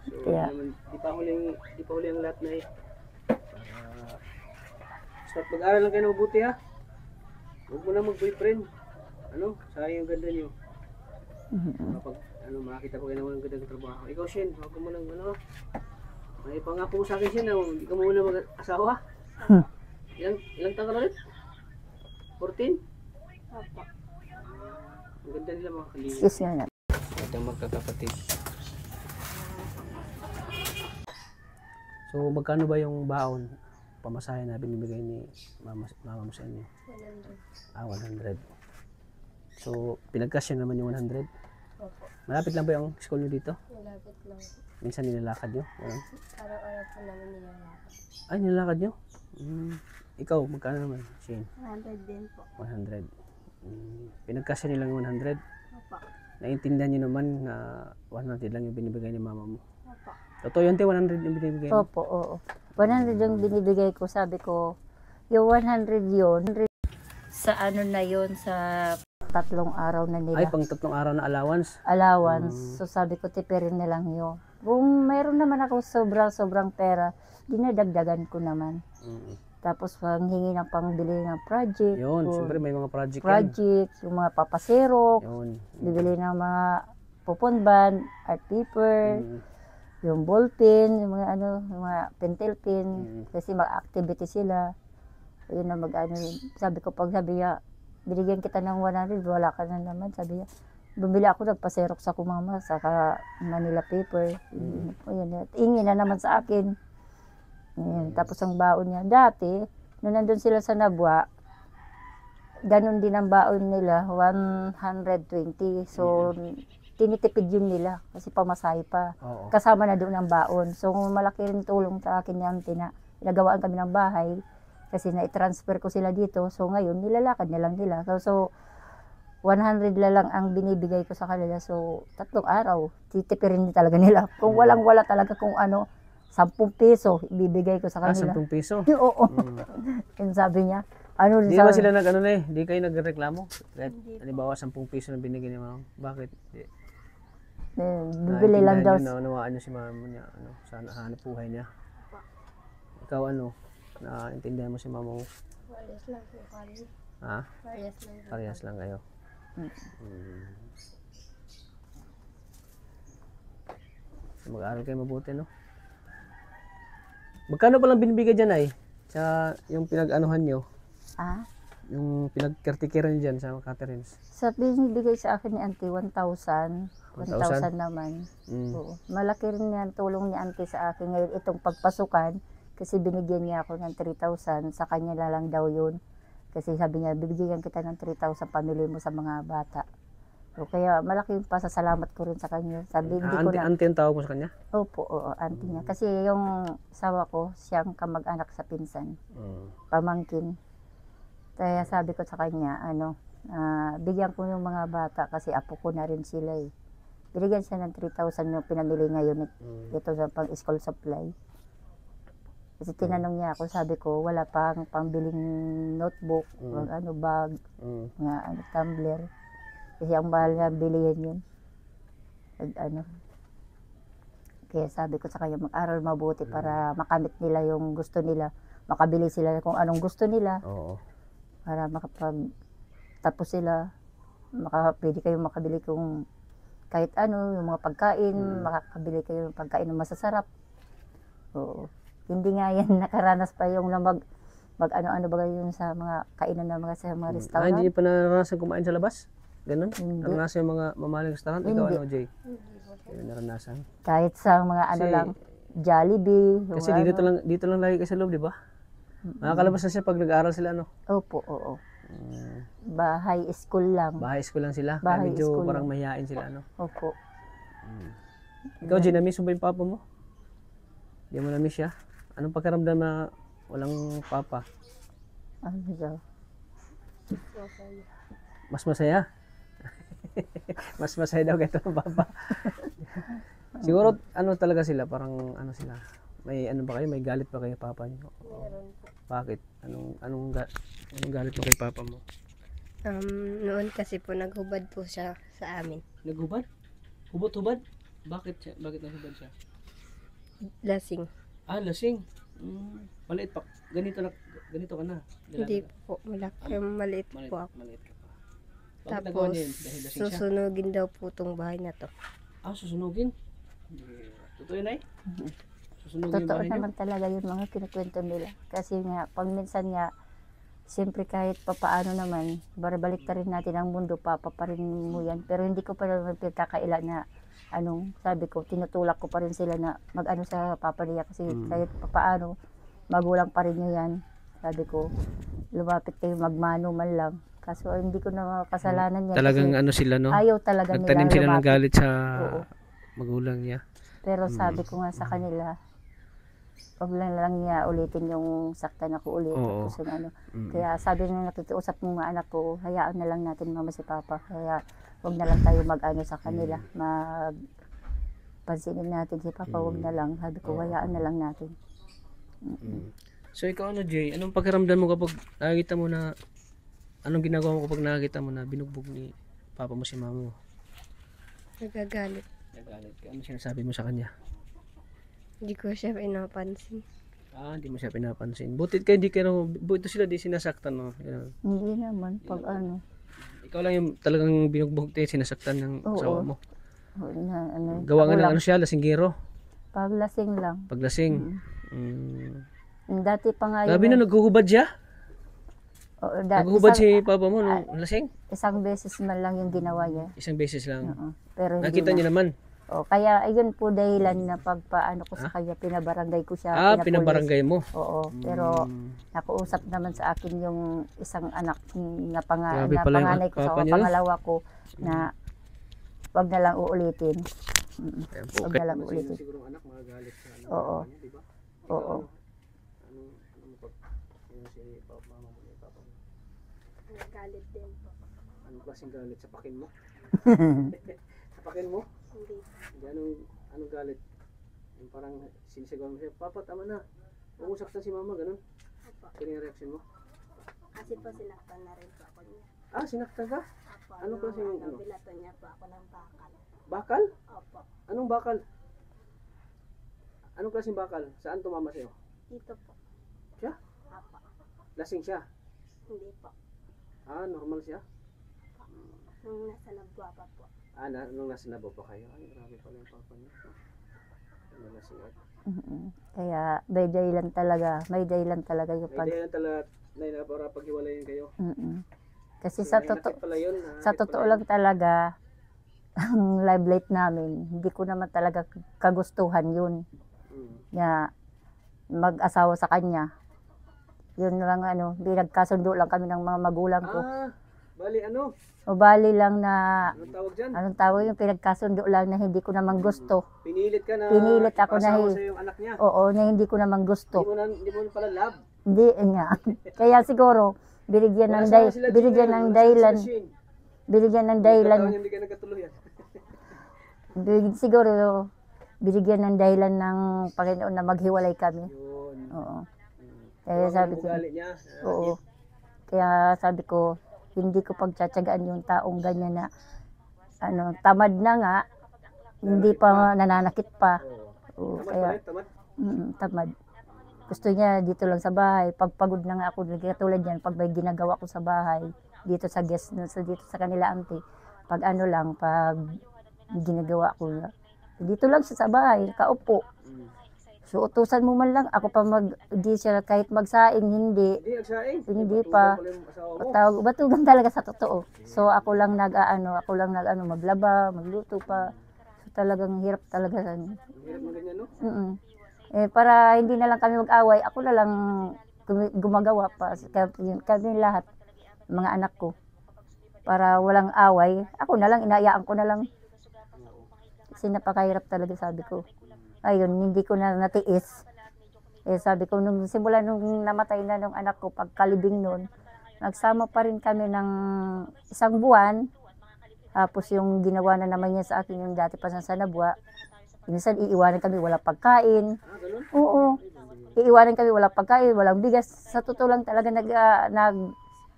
So, Kaya, naman, di pa huli ang lahat na eh. Start mag-aral lang kayo ng mabuti ha. Huwag mo na mag-boyfriend. Ano? Sayang yung ganda niyo. Kapag makakita ko kayo naman ng ganda ng trabaho. Ikaw, Shen, huwag mo nang ano. May pangako mo sa akin, Shen, hindi ka muna mag-asawa. Ilang taon ka na ulit? 14? Ang ganda nila mga kalingap. excuse nga na. Ito magkakapatid. So, magkano ba yung baon? Pamasahe na binibigay ni mama mo sa inyo? 100. 100. So, pinagkasya naman yung 100? Opo. Malapit lang ba yung school nyo dito? Malapit lang. Minsan nilalakad nyo? Walang? Araw-araw po namin nilalakad. Ay, nilalakad nyo? Ikaw, magkano naman, Shane? 100 din po. 100. Pinagkasya nilang 100? Opo. Naiintindihan nyo naman na 100 lang yung binibigay ni mama mo? Opo. Totoo yun, 100 yung binibigay mo? Opo, oo. 100 yung binibigay ko, sabi ko, yung 100 yun, sa ano na yun, sa 3 araw na nila. Ay, pang 3 araw na allowance? Allowance. So sabi ko, tipirin na lang yun. Kung mayroon naman ako sobrang pera, dinadagdagan ko naman. Tapos hingi ng pangbili ng project. Yun, o siyempre may mga project yan. project, yung mga papasirok, Yun. bibili ng mga pupunban, art paper, yung ballpen, yung mga yung mga pentel pin, kasi mag-activity sila. Yun na sabi ko, pag sabi niya, binigyan kita ng 100, wala ka na naman, sabi niya. Bumili ako, nagpa-xerox ako mama, saka Manila paper. Yun, ingin na naman sa akin. Yun, tapos ang baon niya, dati, nung nandun sila sa Nabwa, ganun din ang baon nila, 120. So, tinitipid yun nila kasi pamasahe pa. Oo. Kasama na doon ang baon. So, malaki rin tulong sa akin yan. Pinagawaan kami ng bahay kasi na-transfer ko sila dito. So, ngayon, nilalakad na lang nila. So 100 na lang ang binibigay ko sa kanila. So, 3 araw, titipirin talaga nila. Kung walang-wala talaga kung 10 piso, ibibigay ko sa kanila. 10 piso? Oo. Yung sabi niya, Di ba sila di kayo nagreklamo? Kahit, halimbawa, 10 piso na binigay ni mama. Bakit? Bibili lang daw. Nawaan niya si mama niya, sana hanap buhay niya. Ikaw naintindihan mo si mama mo? Parehas lang po kami. Ha? Parehas lang po. Parehas lang kayo. Mm. Hmm. So, mag-aaral kayo mabuti, no? Magkano palang binibigay dyan ay? Sa yung pinag-anuhan nyo, Ah, yung pinag-caretaker nyo dyan sa Caterines. sa binibigay sa akin ni Auntie, 1,000. 1,000 naman. Mm. Oo. Malaki rin yan tulong ni Auntie sa akin ngayon itong pagpasukan kasi binigyan niya ako ng 3,000, sa kanya na lang daw yun. Kasi sabi niya, bibigyan kita ng 3,000 pamili mo sa mga bata. So, kaya malaki yung pasasalamat ko rin sa kanya. Sabi, hindi ko na, Auntie ang tawag mo sa kanya? opo, oo, Auntie niya. Kasi yung asawa ko, siyang kamag-anak sa pinsan, Mm. pamangkin. Kaya sabi ko sa kanya, bigyan ko yung mga bata kasi apo ko na rin sila eh. Binigyan siya ng 3,000 yung pinamili ngayon dito sa pang-school supply. Kasi tinanong niya ako, sabi ko, wala pang pambiling notebook, bag, Mm. tumbler. Kasi ang mahal niya bilihin yun. Kaya sabi ko sa kanya, mag-aral mabuti para makamit nila yung gusto nila. Makabili sila kung anong gusto nila. Oo. Para tapos sila, pwede kayong makabili kung kahit ano, yung mga pagkain, makakabili kayo ng pagkain na masasarap. Oo. Hindi nga yan nakaranas pa yung na ano ba yung sa mga kainan ng mga sa mga restaurant. Hindi niyo pa naranasan kumain sa labas? Ganun? Hindi. Naranasan yung mga mamahaling restaurant? Ikaw Hindi. ano, Jay? Hindi naranasan. Kahit sa mga ano Kasi- lang, Jollibee. yung Kasi dito lang lagi kayo sa loob, di ba? Nakakalabas na siya pag nag-aaral sila, ano? Opo, oo. Bahay, school lang. Bahay school lang sila. Kaya Bahay medyo school parang lang. mahihain sila, ano? Opo. Ikaw, Jay, na-miss mo ba yung papa mo? Hindi mo na-miss siya? Anong pakiramdam na walang papa? Ano daw? Mas masaya? Mas masaya daw kaysa ng papa. Siguro, ano talaga sila? Parang, ano sila? May ano ba kayo? May galit ba kayo papa niyo? Meron po. Bakit? Anong galit mo kay papa mo? Noon kasi po naghubad po siya sa amin. Naghubad? Hubot-hubad? Bakit naghubad siya? Lasing. Lasing. Maliit pa. Ganito ka na. Hindi po. Maliit po ako. Maliit ka pa. Bakit nagawa Tapos, niya yun? Dahil lasing siya? susunugin daw po tong bahay na to. Susunugin? Totoo yun ay? Susunugin yung Totoo bahay niyo? naman talaga yung mga kinukwento nila. Kasi nga, pag minsan nga, siyempre kahit papaano naman, balik rin natin ang mundo, pa rin mo yan. Pero hindi ko pa naman pinagkakaila na, sabi ko, tinutulak ko pa rin sila na mag-ano sa papa niya. Kasi kahit papaano, magulang pa rin niya yan. Sabi ko, lumapit kayo magmano man lang. Kaso hindi ko na kasalanan yan. Talagang kasi ano sila, no? ayaw talaga Nagtanim nila sila ng lumapit. galit sa Oo. magulang niya. Pero sabi ko nga sa kanila, wag lang niya ulitin yung saktan ako ulit. Oo. Tapos yung Kaya sabi nila, nakikiusap ng mga anak ko, hayaan na lang natin mama si papa. Kaya wag na lang tayo mag-ano sa kanila. Pansinin natin si papa, wag na lang. Sabi ko, hayaan na lang natin. So ikaw ano, Jay? Anong pakiramdam mo kapag nakikita mo na anong ginagawa mo kapag nakikita mo na binugbog ni papa mo si mama mo? Nagagalit. Nagalit ka. Ano sinasabi mo sa kanya? Hindi ko siya pinapansin. Hindi mo siya pinapansin. Buti ka, buti sila di sinasaktan, no? Ganun. Hindi naman, pag Ikaw lang yung talagang binugbog tayo, sinasaktan ng Oo. asawa mo. ako Gawa nga ng lang. ano siya, lasinggero. Paglasing lang. Paglasing. Dati pa nga Grabe na, naghuhubad siya? Naghuhubad si papa mo nung lasing? Isang beses man lang yung ginawa niya. Isang beses lang. Pero hindi Nakita na. niyo naman. Kaya ayun po dahilan na pagpaano ko sa kanya, pinabarangay ko siya. pinapulis. Pinabarangay mo. Oo, pero nakuusap naman sa akin yung isang anak na, Grabe na pala yung panganay ko sa papa niyo, no? pangalawa ko na wag na lang uulitin. Ayan po. Wag na lang uulitin. Siguro ang anak magagalit sa ano, Oo. niya, di ba? Oo. Anong si papa mo ni papa mo? Nagalit din po. Anong klaseng galit sa pakin mo? Sa pakin mo? Hindi. Anong galit? Yung parang sinisigaw mo siya, papa tama na. Umusap na si mama, ganun. Opo. Kaya yung reaction mo? Kasi po sinaktan na rin po ako niya. Sinaktan ka? Opo. Ano klase yung ano? Bilato niya po ako ng bakal. Bakal? Opo. Anong bakal? Anong klaseng bakal? Saan tumama sa'yo? Dito po. Siya? Opo. Lasing siya. Hindi po. Ah, normal siya? Nung nasa Nabwa pa po. Ah, nung nasa Nabo pa kayo? Ay, grabe pala yung papa niyo. Ano na siya? Kaya may dahilan talaga yung May dahilan talaga na para paghiwalayin kayo. Kasi So, nanakit pala yun. sa totoo lang talaga, ang live light namin, hindi ko naman talaga kagustuhan yun. Na mag-asawa sa kanya. Yun lang binagkasundo lang kami ng mga magulang ko. Ah, bali ano? O bali lang na, Anong tawag dyan? anong tawag yung pinagkasundo lang na hindi ko naman gusto. Pinilit ka na Pinilit ako na ipasawa sa'yo yung anak niya. Oo, na hindi ko naman gusto. Hindi mo na pala love. Hindi nga. Kaya siguro, binigyan ng Wala sila binigyan Gina, ng wala dahilan, sila Shane. binigyan ng Nagkataon dahilan, hindi ka nagkatuluyan. siguro binigyan ng dahilan ng Panginoon na maghiwalay kami. Yun. Oo. Kaya Kaya sabi ko, ugali niya. oo. Kaya sabi ko, hindi ko pagtsatsagaan yung taong ganyan na tamad na nga, hindi pa nananakit pa. Oo. Oo, Tamad kaya pala yun, tamad. tamad. Gusto niya dito lang sa bahay. Pag pagod na nga ako, katulad yan, pag may ginagawa ko sa bahay, dito sa guest, dito sa kanila auntie, pag pag ginagawa ko na, dito lang siya sa bahay, kaupo. So, utusan mo man lang, ako pa di siya kahit magsaing, hindi. Hindi, nagsaing. Hindi pa. Batugan pala yung asawa mo. Batugan talaga sa totoo. So, ako lang maglaba, magluto pa. So, talagang hirap talaga. Ang hirap ng ganyan, no? Para hindi na lang kami mag-away, ako na lang gumagawa pa. Kami lahat, mga anak ko. Para walang away, ako na lang, inayaan ko na lang. Kasi napakahirap talaga, sabi ko. Ayun, hindi ko na natiis. Sabi ko, nung simula nung namatay na nung anak ko, pagkalibing nun, nagsama pa rin kami ng 1 buwan. Tapos yung ginawa na naman niya sa akin yung dati pa sa Nabwa, minsan iiwanan kami, walang pagkain. Ah, ganun? Oo. Iiwanan kami, walang pagkain, walang bigas. Sa totoo lang talaga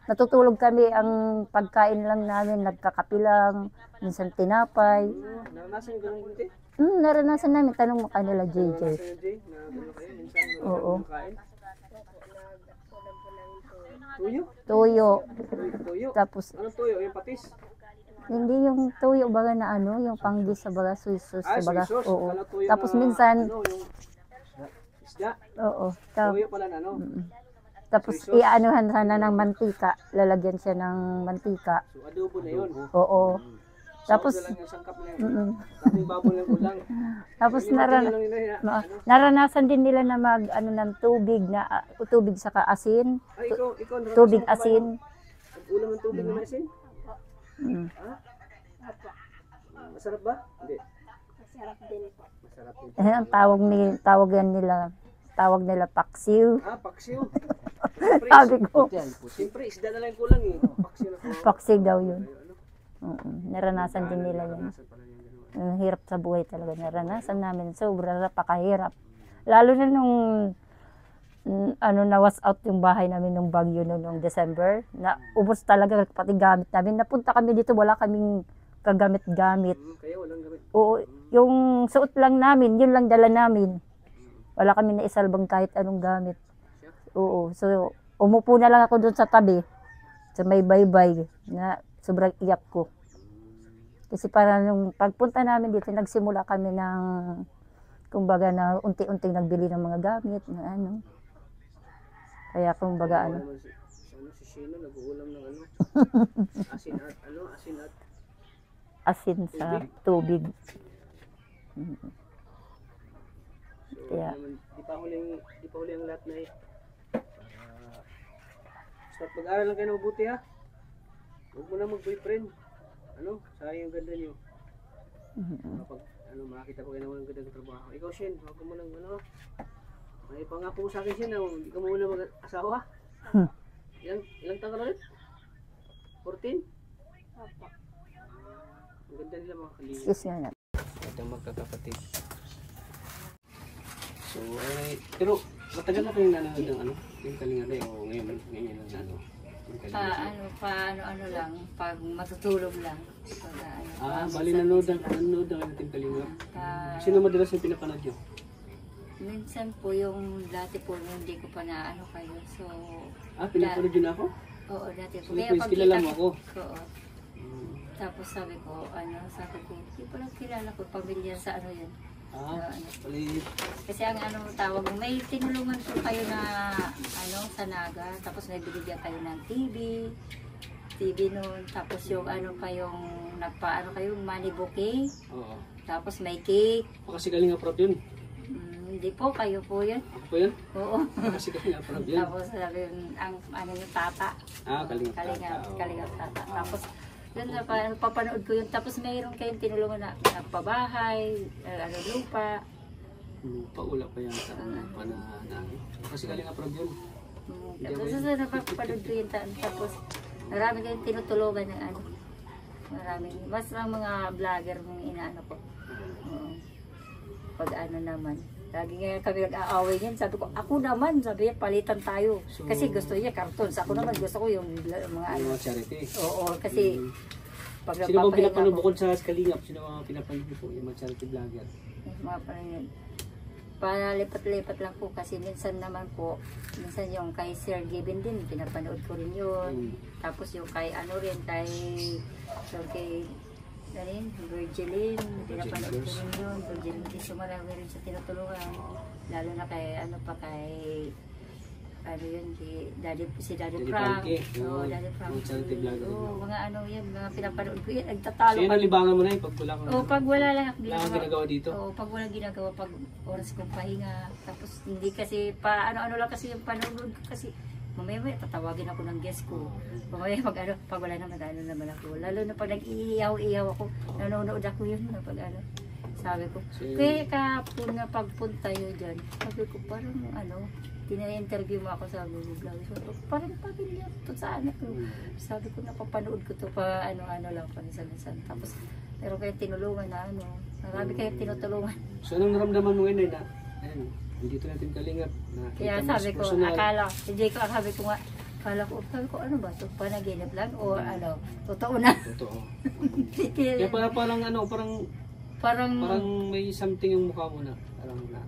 natutulog kami, ang pagkain lang namin, nagkakapi lang, minsan tinapay. Naranasan yung ganun hindi? Naranasan namin, tanong mo kanila, JJ. Naranasan yung Jay, na ganun kayo, minsan Oo. kain. Tuyo? Tuyo. Tuyo? Tapos, Anong tuyo? Yung patis? hindi yung tuyo baga na yung panggis sa baga, suisos sa baga. soy sauce. Oo. Akala tuyo Tapos na, minsan, yung isda. oo. Tuyo pala na, no? Tapos Soy sauce. iaanuhan sana ng mantika, lalagyan siya ng mantika. So, adobo na yun. Oo. Tapos, Sauce na lang yung sangkap na yun. Kaming baboy lang kulang. tapos Yung matuloy lang nila, naranasan din nila na ng tubig tubig saka asin, Ay, ikaw, naranasan tubig mo ba asin. Ulam ng tubig na may asin? Mm. Ha? Masarap ba? Hindi. Masarap din po. Masarap din. Ang tawag nila paksiw. Ah, paksiw. Sabi ko, Siyempre, isda na lang yung kulang eh. Paksiw na kulang. paksiw daw yun. Ano? Naranasan din nila yun. Naranasan pala yung ganun. Ang hirap sa buhay talaga. Naranasan namin. Sobrang napakahirap. Lalo na nung na-was out yung bahay namin nung bagyo nung December. Na ubos talaga pati gamit namin. Napunta kami dito, wala kaming kagamit-gamit. Kaya walang gamit. Oo, yung suot lang namin, yun lang dala namin. Wala kami na isalbang kahit anong gamit. Oo, so umupo na lang ako doon sa tabi. Sa may baybay na sobrang iyak ko. Kasi para nung pagpunta namin dito, nagsimula kami ng, kumbaga na unti-unting nagbili ng mga gamit, na ano. Kaya kumbaga Wala naman si Shino, nag-uulam ng asin at asin sa tubig. So, Kaya, di pa huli ang lahat na start mag-aral lang kayo ng mabuti ha. Huwag mo na mag-boyfriend. Sayang yung ganda niyo. Kapag makakita ko kayo naman ng ganda ng trabaho. Ikaw, Shen, huwag mo nang may pangako mo sa akin, Shen, hindi ka muna mag-asawa. Ilang taon ka ulit? 14? Opo. Ang ganda nila mga kalingap. excuse nga. Ito magkakapatid. So, pero matagal na kayong nanonood ng yung kalingap o ngayon lang yung kalingap. Paano lang, pag matutulog lang. Bali nanonood ang ating kalingap. Sino madalas yung pinapanood nyo? Minsan po yung dati po hindi ko pa na kayo. So, Pinapanood nyo na ako? Oo, dati po. So, Kaya Prince, kilala mo pagkita ako? Oo. Tapos sabi ko, sabi ko, hindi pala kilala ko, pamilya sa ano yan. Ah, Ano. pali. Kasi ang tawag, may tinulungan po kayo na sa Naga, tapos may binigyan kayo ng TV noon, tapos yung pa yung kayo, money bouquet, Oo. tapos may cake. Kasi galing nga prop yun. Hindi po, kayo po yun. Ako po yun? Oo. Kasi galing nga prop yun. Tapos sabi ang yung tata. Ah, Kalingap Tata. Oo. Kalingap Tata. Tapos yun na papanood ko yun. Tapos mayroon kayong tinulungan na pabahay, lupa. Paula pa yan sa kasi galing nga prop yun. Tapos napapanood ko yun. Tapos marami kayong tinutulungan ng marami. Mas ang mga vlogger mong inaano ko. Pag naman. Lagi nga kami nag-aaway niyan. Sabi ko, ako naman, sabi niya, palitan tayo. So, kasi gusto niya cartoons. Ako naman gusto ko yung mga yung mga charity. Oo, kasi pag Sino bang pinapanood bukod sa Kalingap? Sino mga pinapanood po yung mga charity vlogger? mga panood. Palipat-lipat lang po kasi minsan naman po, minsan yung kay Sir Given din, pinapanood ko rin yun. Tapos yung kay kay Virgilin, pinapanood ko rin yun. Virgilin din marami rin sa tinutulungan. Lalo na kay si Daddy Frank. Oo, Daddy Frank. Charity vlogger. Oo, mga yan, mga pinapanood ko yan. Nagtatalo. So yun ang libangan mo na yun pag wala kang Pag wala lang ako wala kang ginagawa dito? Oo, pag wala ginagawa, pag oras kong pahinga. Tapos hindi kasi, ano lang kasi yung panonood ko kasi mamaya tatawagin ako ng guest ko. Mamaya pag wala naman, naman ako. Lalo na pag nag-iiyaw-iyaw ako, nanonood ako yun. Pag sabi ko. Kaya kahapon na pagpunta yun dyan, sabi ko parang tina-interview mo ako sa Google Vlog. So, parang pamilya to sa anak ko. Sabi ko napapanood ko to ano lang minsan. Tapos pero kayo tinulungan na marami kayo tinutulungan. So anong naramdaman mo ngayon na dito natin Kalingap na kaya sabi ko, akala ko ano ba ito? Panaginip lang o totoo na. Totoo. Kaya parang may something yung mukha mo na. Parang ka.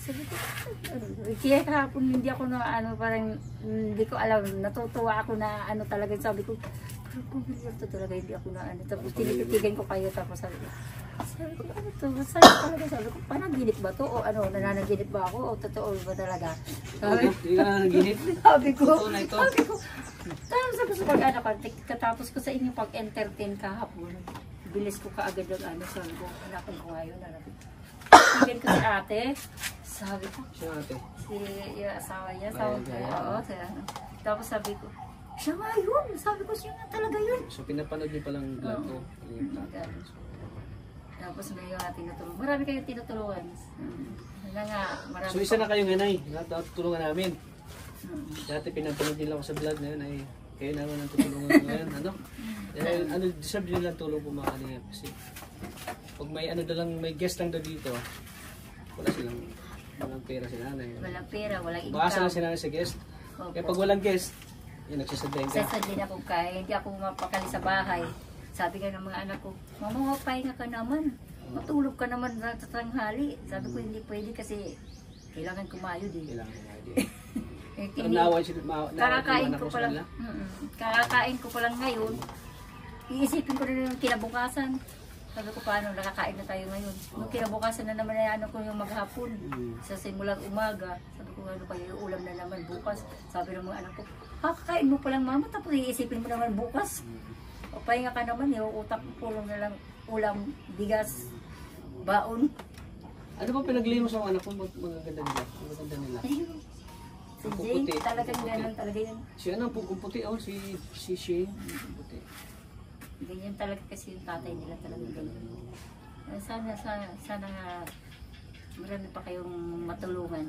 Sabi ko, kaya kahapon hindi ako parang hindi ko alam, natutuwa ako na talaga, sabi ko, parang pumilya to talaga, hindi ako na tapos tinititigan ko kayo, tapos sabi ko, ano to, masaya talaga, sabi ko, panaginip ba to, o nananaginip ba ako, o totoo ba talaga? Hindi ka nananaginip? Sabi ko, Totoo na ito. tapos sa katapos ko sa inyo pag-entertain kahapon, bilis ko kaagad yung sabi ko, hanapin ko ngayon, Tigil ko si ate, sabi ko, Siya ate? yung asawa niya, oo, tapos sabi ko, siya nga yun, sabi ko siya nga talaga yun. So pinapanood niyo palang vlog ko? Tapos may tinutulungan, marami kayong tinutulungan. So isa na kayo nganay, natutulungan namin. Dati pinapanood nila ako sa vlog ngayon ay kayo naman ang tutulungan ko ngayon, Dahil deserve nyo lang tulong po mga kanina kasi pag may guest lang daw dito, walang pera si nanay. Walang pera, walang income. Baka lang si nanay sa guest. Kaya pag walang guest, yun nagsasadlayin ka. Sasadlayin ako kaya hindi ako mapakali sa bahay. Sabi ka ng mga anak ko, Mama, mapahinga ka naman. Matulog ka naman sa tanghali. Sabi ko, hindi pwede kasi kailangan kumayod eh. Kakakain ko pa lang ngayon. Iisipin ko rin yung kinabukasan. Sabi ko, paano, nakakain na tayo ngayon. Nung kinabukasan na naman ko yung maghapon. Sa simulang umaga. Sabi ko, kayo, ulam na naman bukas. Sabi ng mga anak ko, kakain mo pa lang mama, tapos iisipin mo naman bukas. O pahinga ka naman, yung utak ko pulong na lang ulam, bigas, baon. Ano ba pinaglihin mo sa mga anak mo? Magaganda nila? Magaganda nila? Si Jay, talagang gano'n talaga yan. Si ano, pugong puti, si Shane. Puti. Ganyan talaga kasi yung tatay nila talaga gano'n. Sana marami pa kayong matulungan.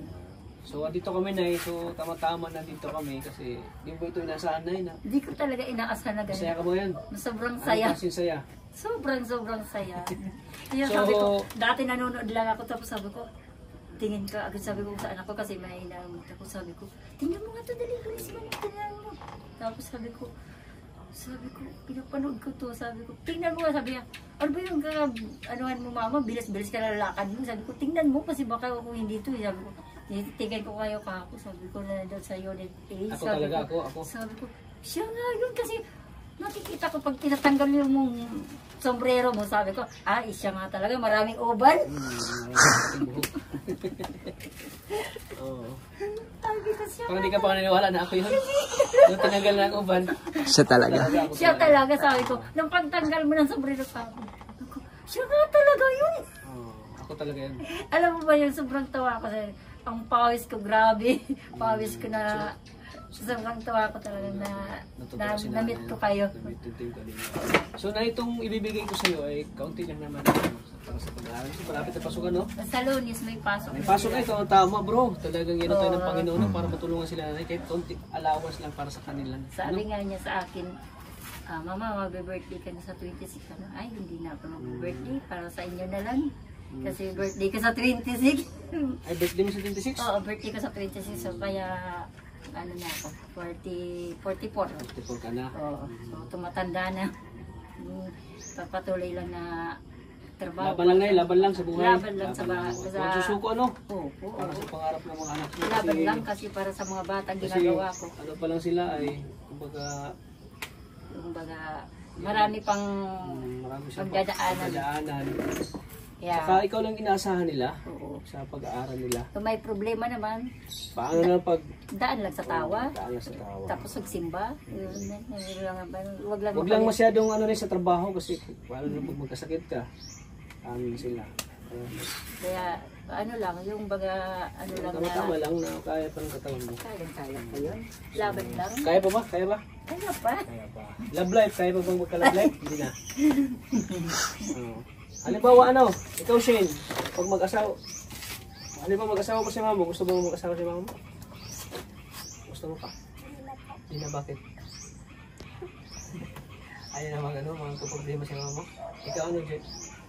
So, dito kami na so tama-tama na dito kami kasi di ba ito inaasahan na Hindi ko talaga inaasahan na gano'n. Masaya ka ba yan? Sobrang saya. Ano kasing saya? Sobrang saya. Kaya sabi ko, dati nanonood lang ako tapos sabi ko, tingin ka agad sabi ko sa anak ko kasi may inaamot ako, sabi ko, tingnan mo nga ito, dali, bilis mo, tingnan mo. Tapos sabi ko, pinapanood ko to, sabi ko, tingnan mo nga, sabi niya, ano ba yung anuhan mo mama, bilis-bilis ka lalakad mo, sabi ko, tingnan mo kasi baka kung hindi to, sabi ko, Titigan ko kayo kako, sabi ko na doon sa unit A. Ako Sabi talaga, ko, ako. Sabi ko, siya nga yun kasi nakikita ko pag tinatanggal yung mong sombrero mo, sabi ko, siya nga talaga, maraming uban. Oo. Sabi ko, siya Parang hindi ka pa naniniwala na ako yun. Nung tinanggal na ang uban. Siya talaga. Ako Siya talaga, sabi ko, nung pagtanggal mo ng sombrero kako, ako, siya nga talaga yun. Oo, ako talaga yun. Alam mo ba yung sobrang tawa ko sa ang pawis ko, grabe. Pawis ko na sobrang tawa ko talaga na Natutuwa si na-meet nanay, ko kayo. na-meet yung team ko din. So na itong ibibigay ko sa iyo ay kaunti lang naman para sa pag-aaral. So palapit na pasukan, no? Sa Lunes may pasok. May na pasok sila. na ito, tama bro. Talagang ginawa tayo ng Panginoon para matulungan sila nanay kahit kaunti allowance lang para sa kanila. Sabi nga niya sa akin, Mama, magbe-birthday ka na sa 26. Ano? Ay, hindi na ako mag-birthday. Para sa inyo na lang. Kasi birthday ka sa 26. Ay, birthday mo sa 26? Oo, birthday ka sa 26. So, kaya, ano na ako, 44. 44 ka na. Oo, so tumatanda na. Pagpatuloy lang na trabaho. Laban lang na laban lang sa buhay. Laban lang sa bahay. Huwag susuko, ano? Oo, Para sa pangarap ng mga anak mo. laban lang kasi para sa mga batang ginagawa ko. Ano pa lang sila ay, kumbaga, Kumbaga, marami pang marami silang pagdadaanan. pagdadaanan. Kaya, Saka ikaw lang inaasahan nila oo. sa pag-aaral nila. Kung may problema naman, Paano na pag daan lang sa tawa. daan na sa tawa? Tapos magsimba. Wag lang Huwag lang masyadong ano rin sa trabaho kasi paano na pag magkasakit ka, ano sila. Kaya, ano lang, yung baga, ano lang Tama-tama na, lang na kaya pa ng katawan mo. kaya ko yun. Laban lang. Kaya pa ba? Kaya ba? Kaya pa. Kaya pa. Love life, kaya pa bang magka-love life? Hindi na. Oo. Halimbawa ano, ikaw Shane, pag mag-asawa, halimbawa mag-asawa pa si mama, gusto mo mag-asawa si mama mo? Gusto mo pa? Hindi na, bakit? Ayaw na mag ano, mga problema si mama mo? Ikaw ano,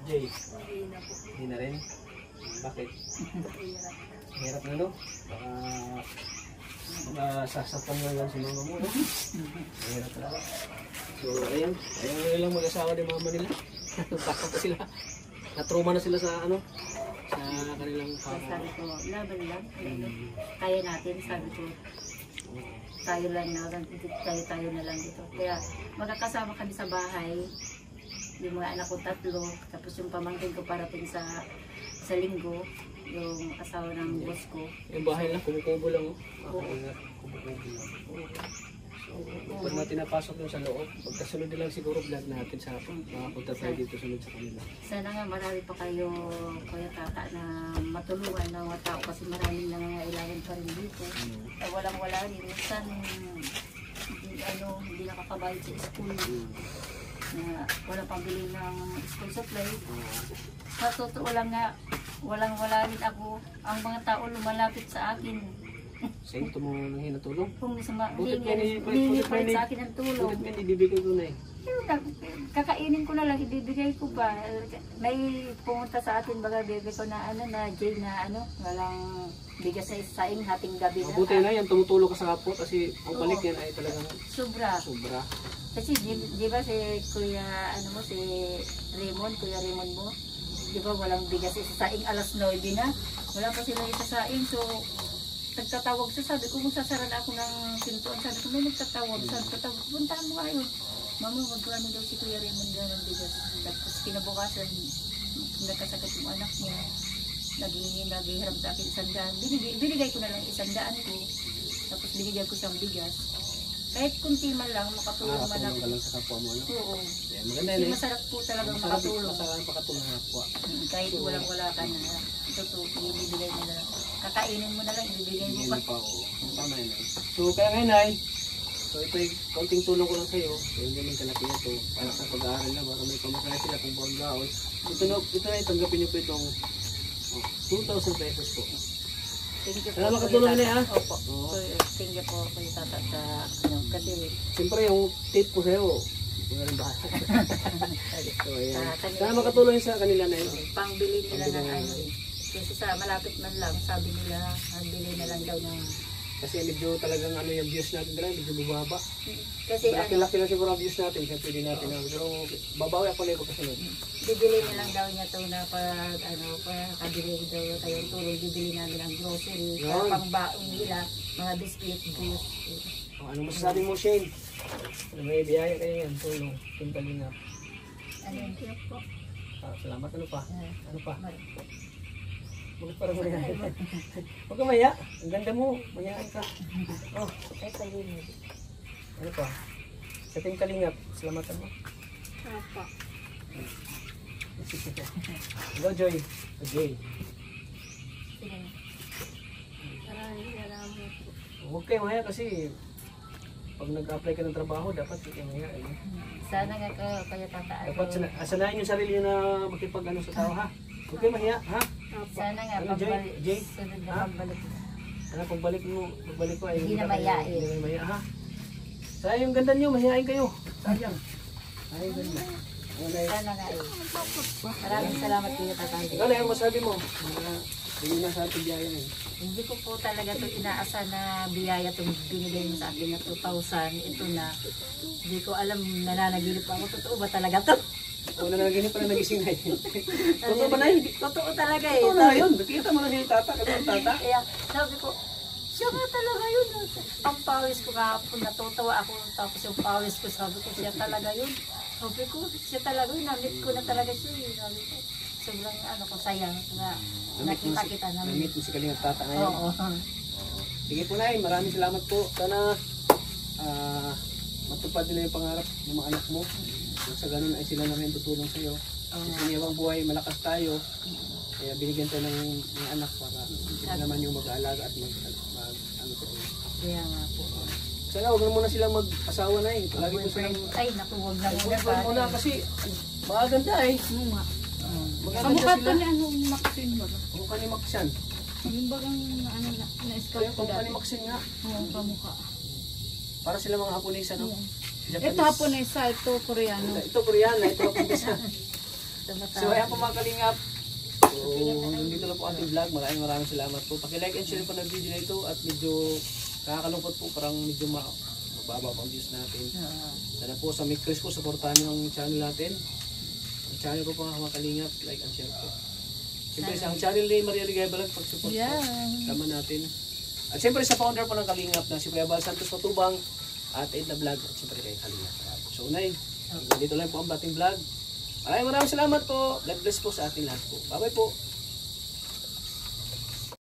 Jay? Hindi na rin. Bakit? Hirap na no? Baka sasaktan na lang si mama mo, no? Hirap talaga. So, ayan. Ayaw na nilang mag-asawa ni mama nila. Takot na sila. Na-trauma na sila sa ano? Sa kanilang Sabi ko, laban lang. Kaya natin, sabi ko. Tayo lang na, tayo na lang dito. Kaya magkakasama kami sa bahay. Yung mga anak ko 3, tapos yung pamangkin ko parating sa linggo, yung asawa ng boss ko. Yung bahay lang, kumukubo lang. Oh. Kumukubo lang. So, pag natin napasok yung sa loob, pagkasunod na lang siguro vlog natin sa makapunta tayo dito sunod sa kanila. Sana nga marami pa kayo, Kuya Tata, na matulungan ng mga tao kasi maraming nangangailangan pa rin dito. Walang-wala rin. Minsan, hindi nakakabayad sa school. Na walang pambili ng school supply. Sa totoo lang nga, walang-wala rin ako. Ang mga tao lumalapit sa akin. Sa ito mo nang hinatulong? Kung Butit hihingi pa rin sa akin ng tulong. Butit may ibibigay ko na eh. Kakainin ko na lang, ibibigay ko ba? May pumunta sa atin, baga bebe ko na Jay na walang bigas sa saing, hating gabi na. Mabuti na yan, tumutulong ka sa kapwa kasi ang balik yan ay talagang Sobra. sobra. Kasi di ba si Kuya, si Kuya Raymond mo, di ba walang bigas sa saing, alas 9 na. Wala pa sila sa saing, so nagtatawag siya, sabi ko kung sasaran ako ng pintuan, sabi ko may nagtatawag, puntahan mo kayo. Mama, magkano daw si Kuya Raymond ng bigas. Tapos kinabukasan, nagkasakit yung anak niya, naghihiram sa akin 100. Binigay ko na lang 100 ko, tapos binigyan ko siyang bigas. Kahit kunti man lang, makatulong man ako. Makatulong ka lang sa kapwa mo, ano? Oo. Yeah, maganda Kasi yun eh. masarap po talagang makatulong. Masarap makatulong sa kapwa. Kahit walang-wala ka na, ibibigay mo na lang. Kakainin mo na lang, ibibigay mo pa. Hindi pa, oo. Tama yun eh. So, kaya ngayon ay, so ito ay kaunting tulong ko lang sa'yo. So, hindi naman kalaki na ito. Para sa pag-aaral na, para may pamasahe sila kung buong gaon. Ito na, tanggapin niyo po itong 2,000 pesos po. Thank you po. Salamat katulong na ha. Opo. Oo. Thank you po Kuya Tata sa kasi Siyempre yung tip ko sa'yo, hindi na rin bahala. So, ayan. kanila- Sana makatulong sa kanila na yun. pangbili nila ng kasi sa malapit man lang, sabi nila, bili na lang daw ng Kasi medyo talagang yung views natin dala, medyo bubaba. kasi Laki-laki lang siguro ang views natin, kaya pwede natin. Pero babawi ako na yung pagkasunod. bibili nilang daw niya to na pag kabili daw tayong tulong, bibili namin ang grocery, Yun. pang baon nila, mga biscuit, juice. Ano masasabi mo, Shane? May biyaya kayo yan, tulong. Team Kalingap. Ano yun? Salamat. Ano pa? Ano pa? Mar- Bakit parang mayayain? Huwag ka maya. Ang ganda mo. Mayayain ka. Oh, Ay, sa'yo yun. ano pa? Sa Team Kalingap, salamatan mo. Opo. Go, Joy. Joy. Maraming salamat po. Huwag kayo maya kasi pag nag-apply ka ng trabaho, dapat hindi kayo maya. Eh. Sana nga kayo tataan. Dapat sanayin yung sarili nyo na makipag ano sa tao, ha? Huwag kayo mahiya, ha? Opo. Sana nga, Ano, Jay? Jay? sunod na Ha? pagbalik mo. Ano, pagbalik ko ay Hindi na kayo- mahiyain. Hindi na mahiya, ha? Sayang yung ganda nyo, mahihain kayo. Sayang. Ay, ganda. Okay. Sana nga eh. Maraming salamat kayo tatay. Ikaw na yung masabi mo. Hindi na sa ating biyaya eh. Hindi ko po talaga ito inaasahan na biyaya itong binigay mo sa akin na 2,000. Ito na, hindi ko alam, nananaginip ako. Totoo ba talaga to? O nanaginip pa na nagising na yun. Totoo ba na yun? Totoo talaga eh. Totoo na yun. Nakita mo na yung tata. Kami yung tata. Kaya sabi ko, siya nga talaga yun. Ang pawis ko kahapon, natutuwa ako. Tapos yung pawis ko, sabi ko, siya talaga yun. Sabi ko, siya talaga yun. Namit ko na talaga siya. Sabi ko, sobrang ko sayang na nakita kita namin. Namit mo si Kalingap Tata ngayon. Oo. Sige po Nay, maraming salamat po. Sana matupad nila yung pangarap ng mga anak mo. Kung sa ganun ay sila na rin tutulong sa iyo. Kasi niyawang buhay, malakas tayo. Kaya binigyan tayo ng mga anak para sila naman yung mag-aalaga at ano sa iyo. Kaya nga po. Sana huwag na muna silang mag-asawa na eh. Palagi mo silang Ay, naku, huwag na muna. huwag muna kasi magaganda eh. Magaganda sila. ano, Maxine ba? Mukha ni Maxan. Yung bagang ano na, na-scout ko Mukha dati. ni Maxan nga. Oo, kamukha. Para sila mga Haponesa no? Ito Haponesa, ito Koreano. Ito Koreana, ito Haponesa. So ayan po mga kalingap. So nandito na po ating vlog. Maraming salamat po. Paki-like and share po ng video na ito at medyo nakakalungkot po. Parang medyo mababa pa ang views natin. Sana po sa Mikris po, supportahan nyo ang channel natin. Ang channel ko po mga kalingap, like and share po. Siyempre sa ang channel ni Maria Ligay Balag, pag-support po. Tama natin. At siyempre sa founder po ng Kalingap na si Kuya Bal Santos Matubang at Edna Vlog at siyempre kay Kalingap. So unay, dito lang po ang bating vlog. Maraming salamat po. God bless po sa ating lahat po. Bye bye po.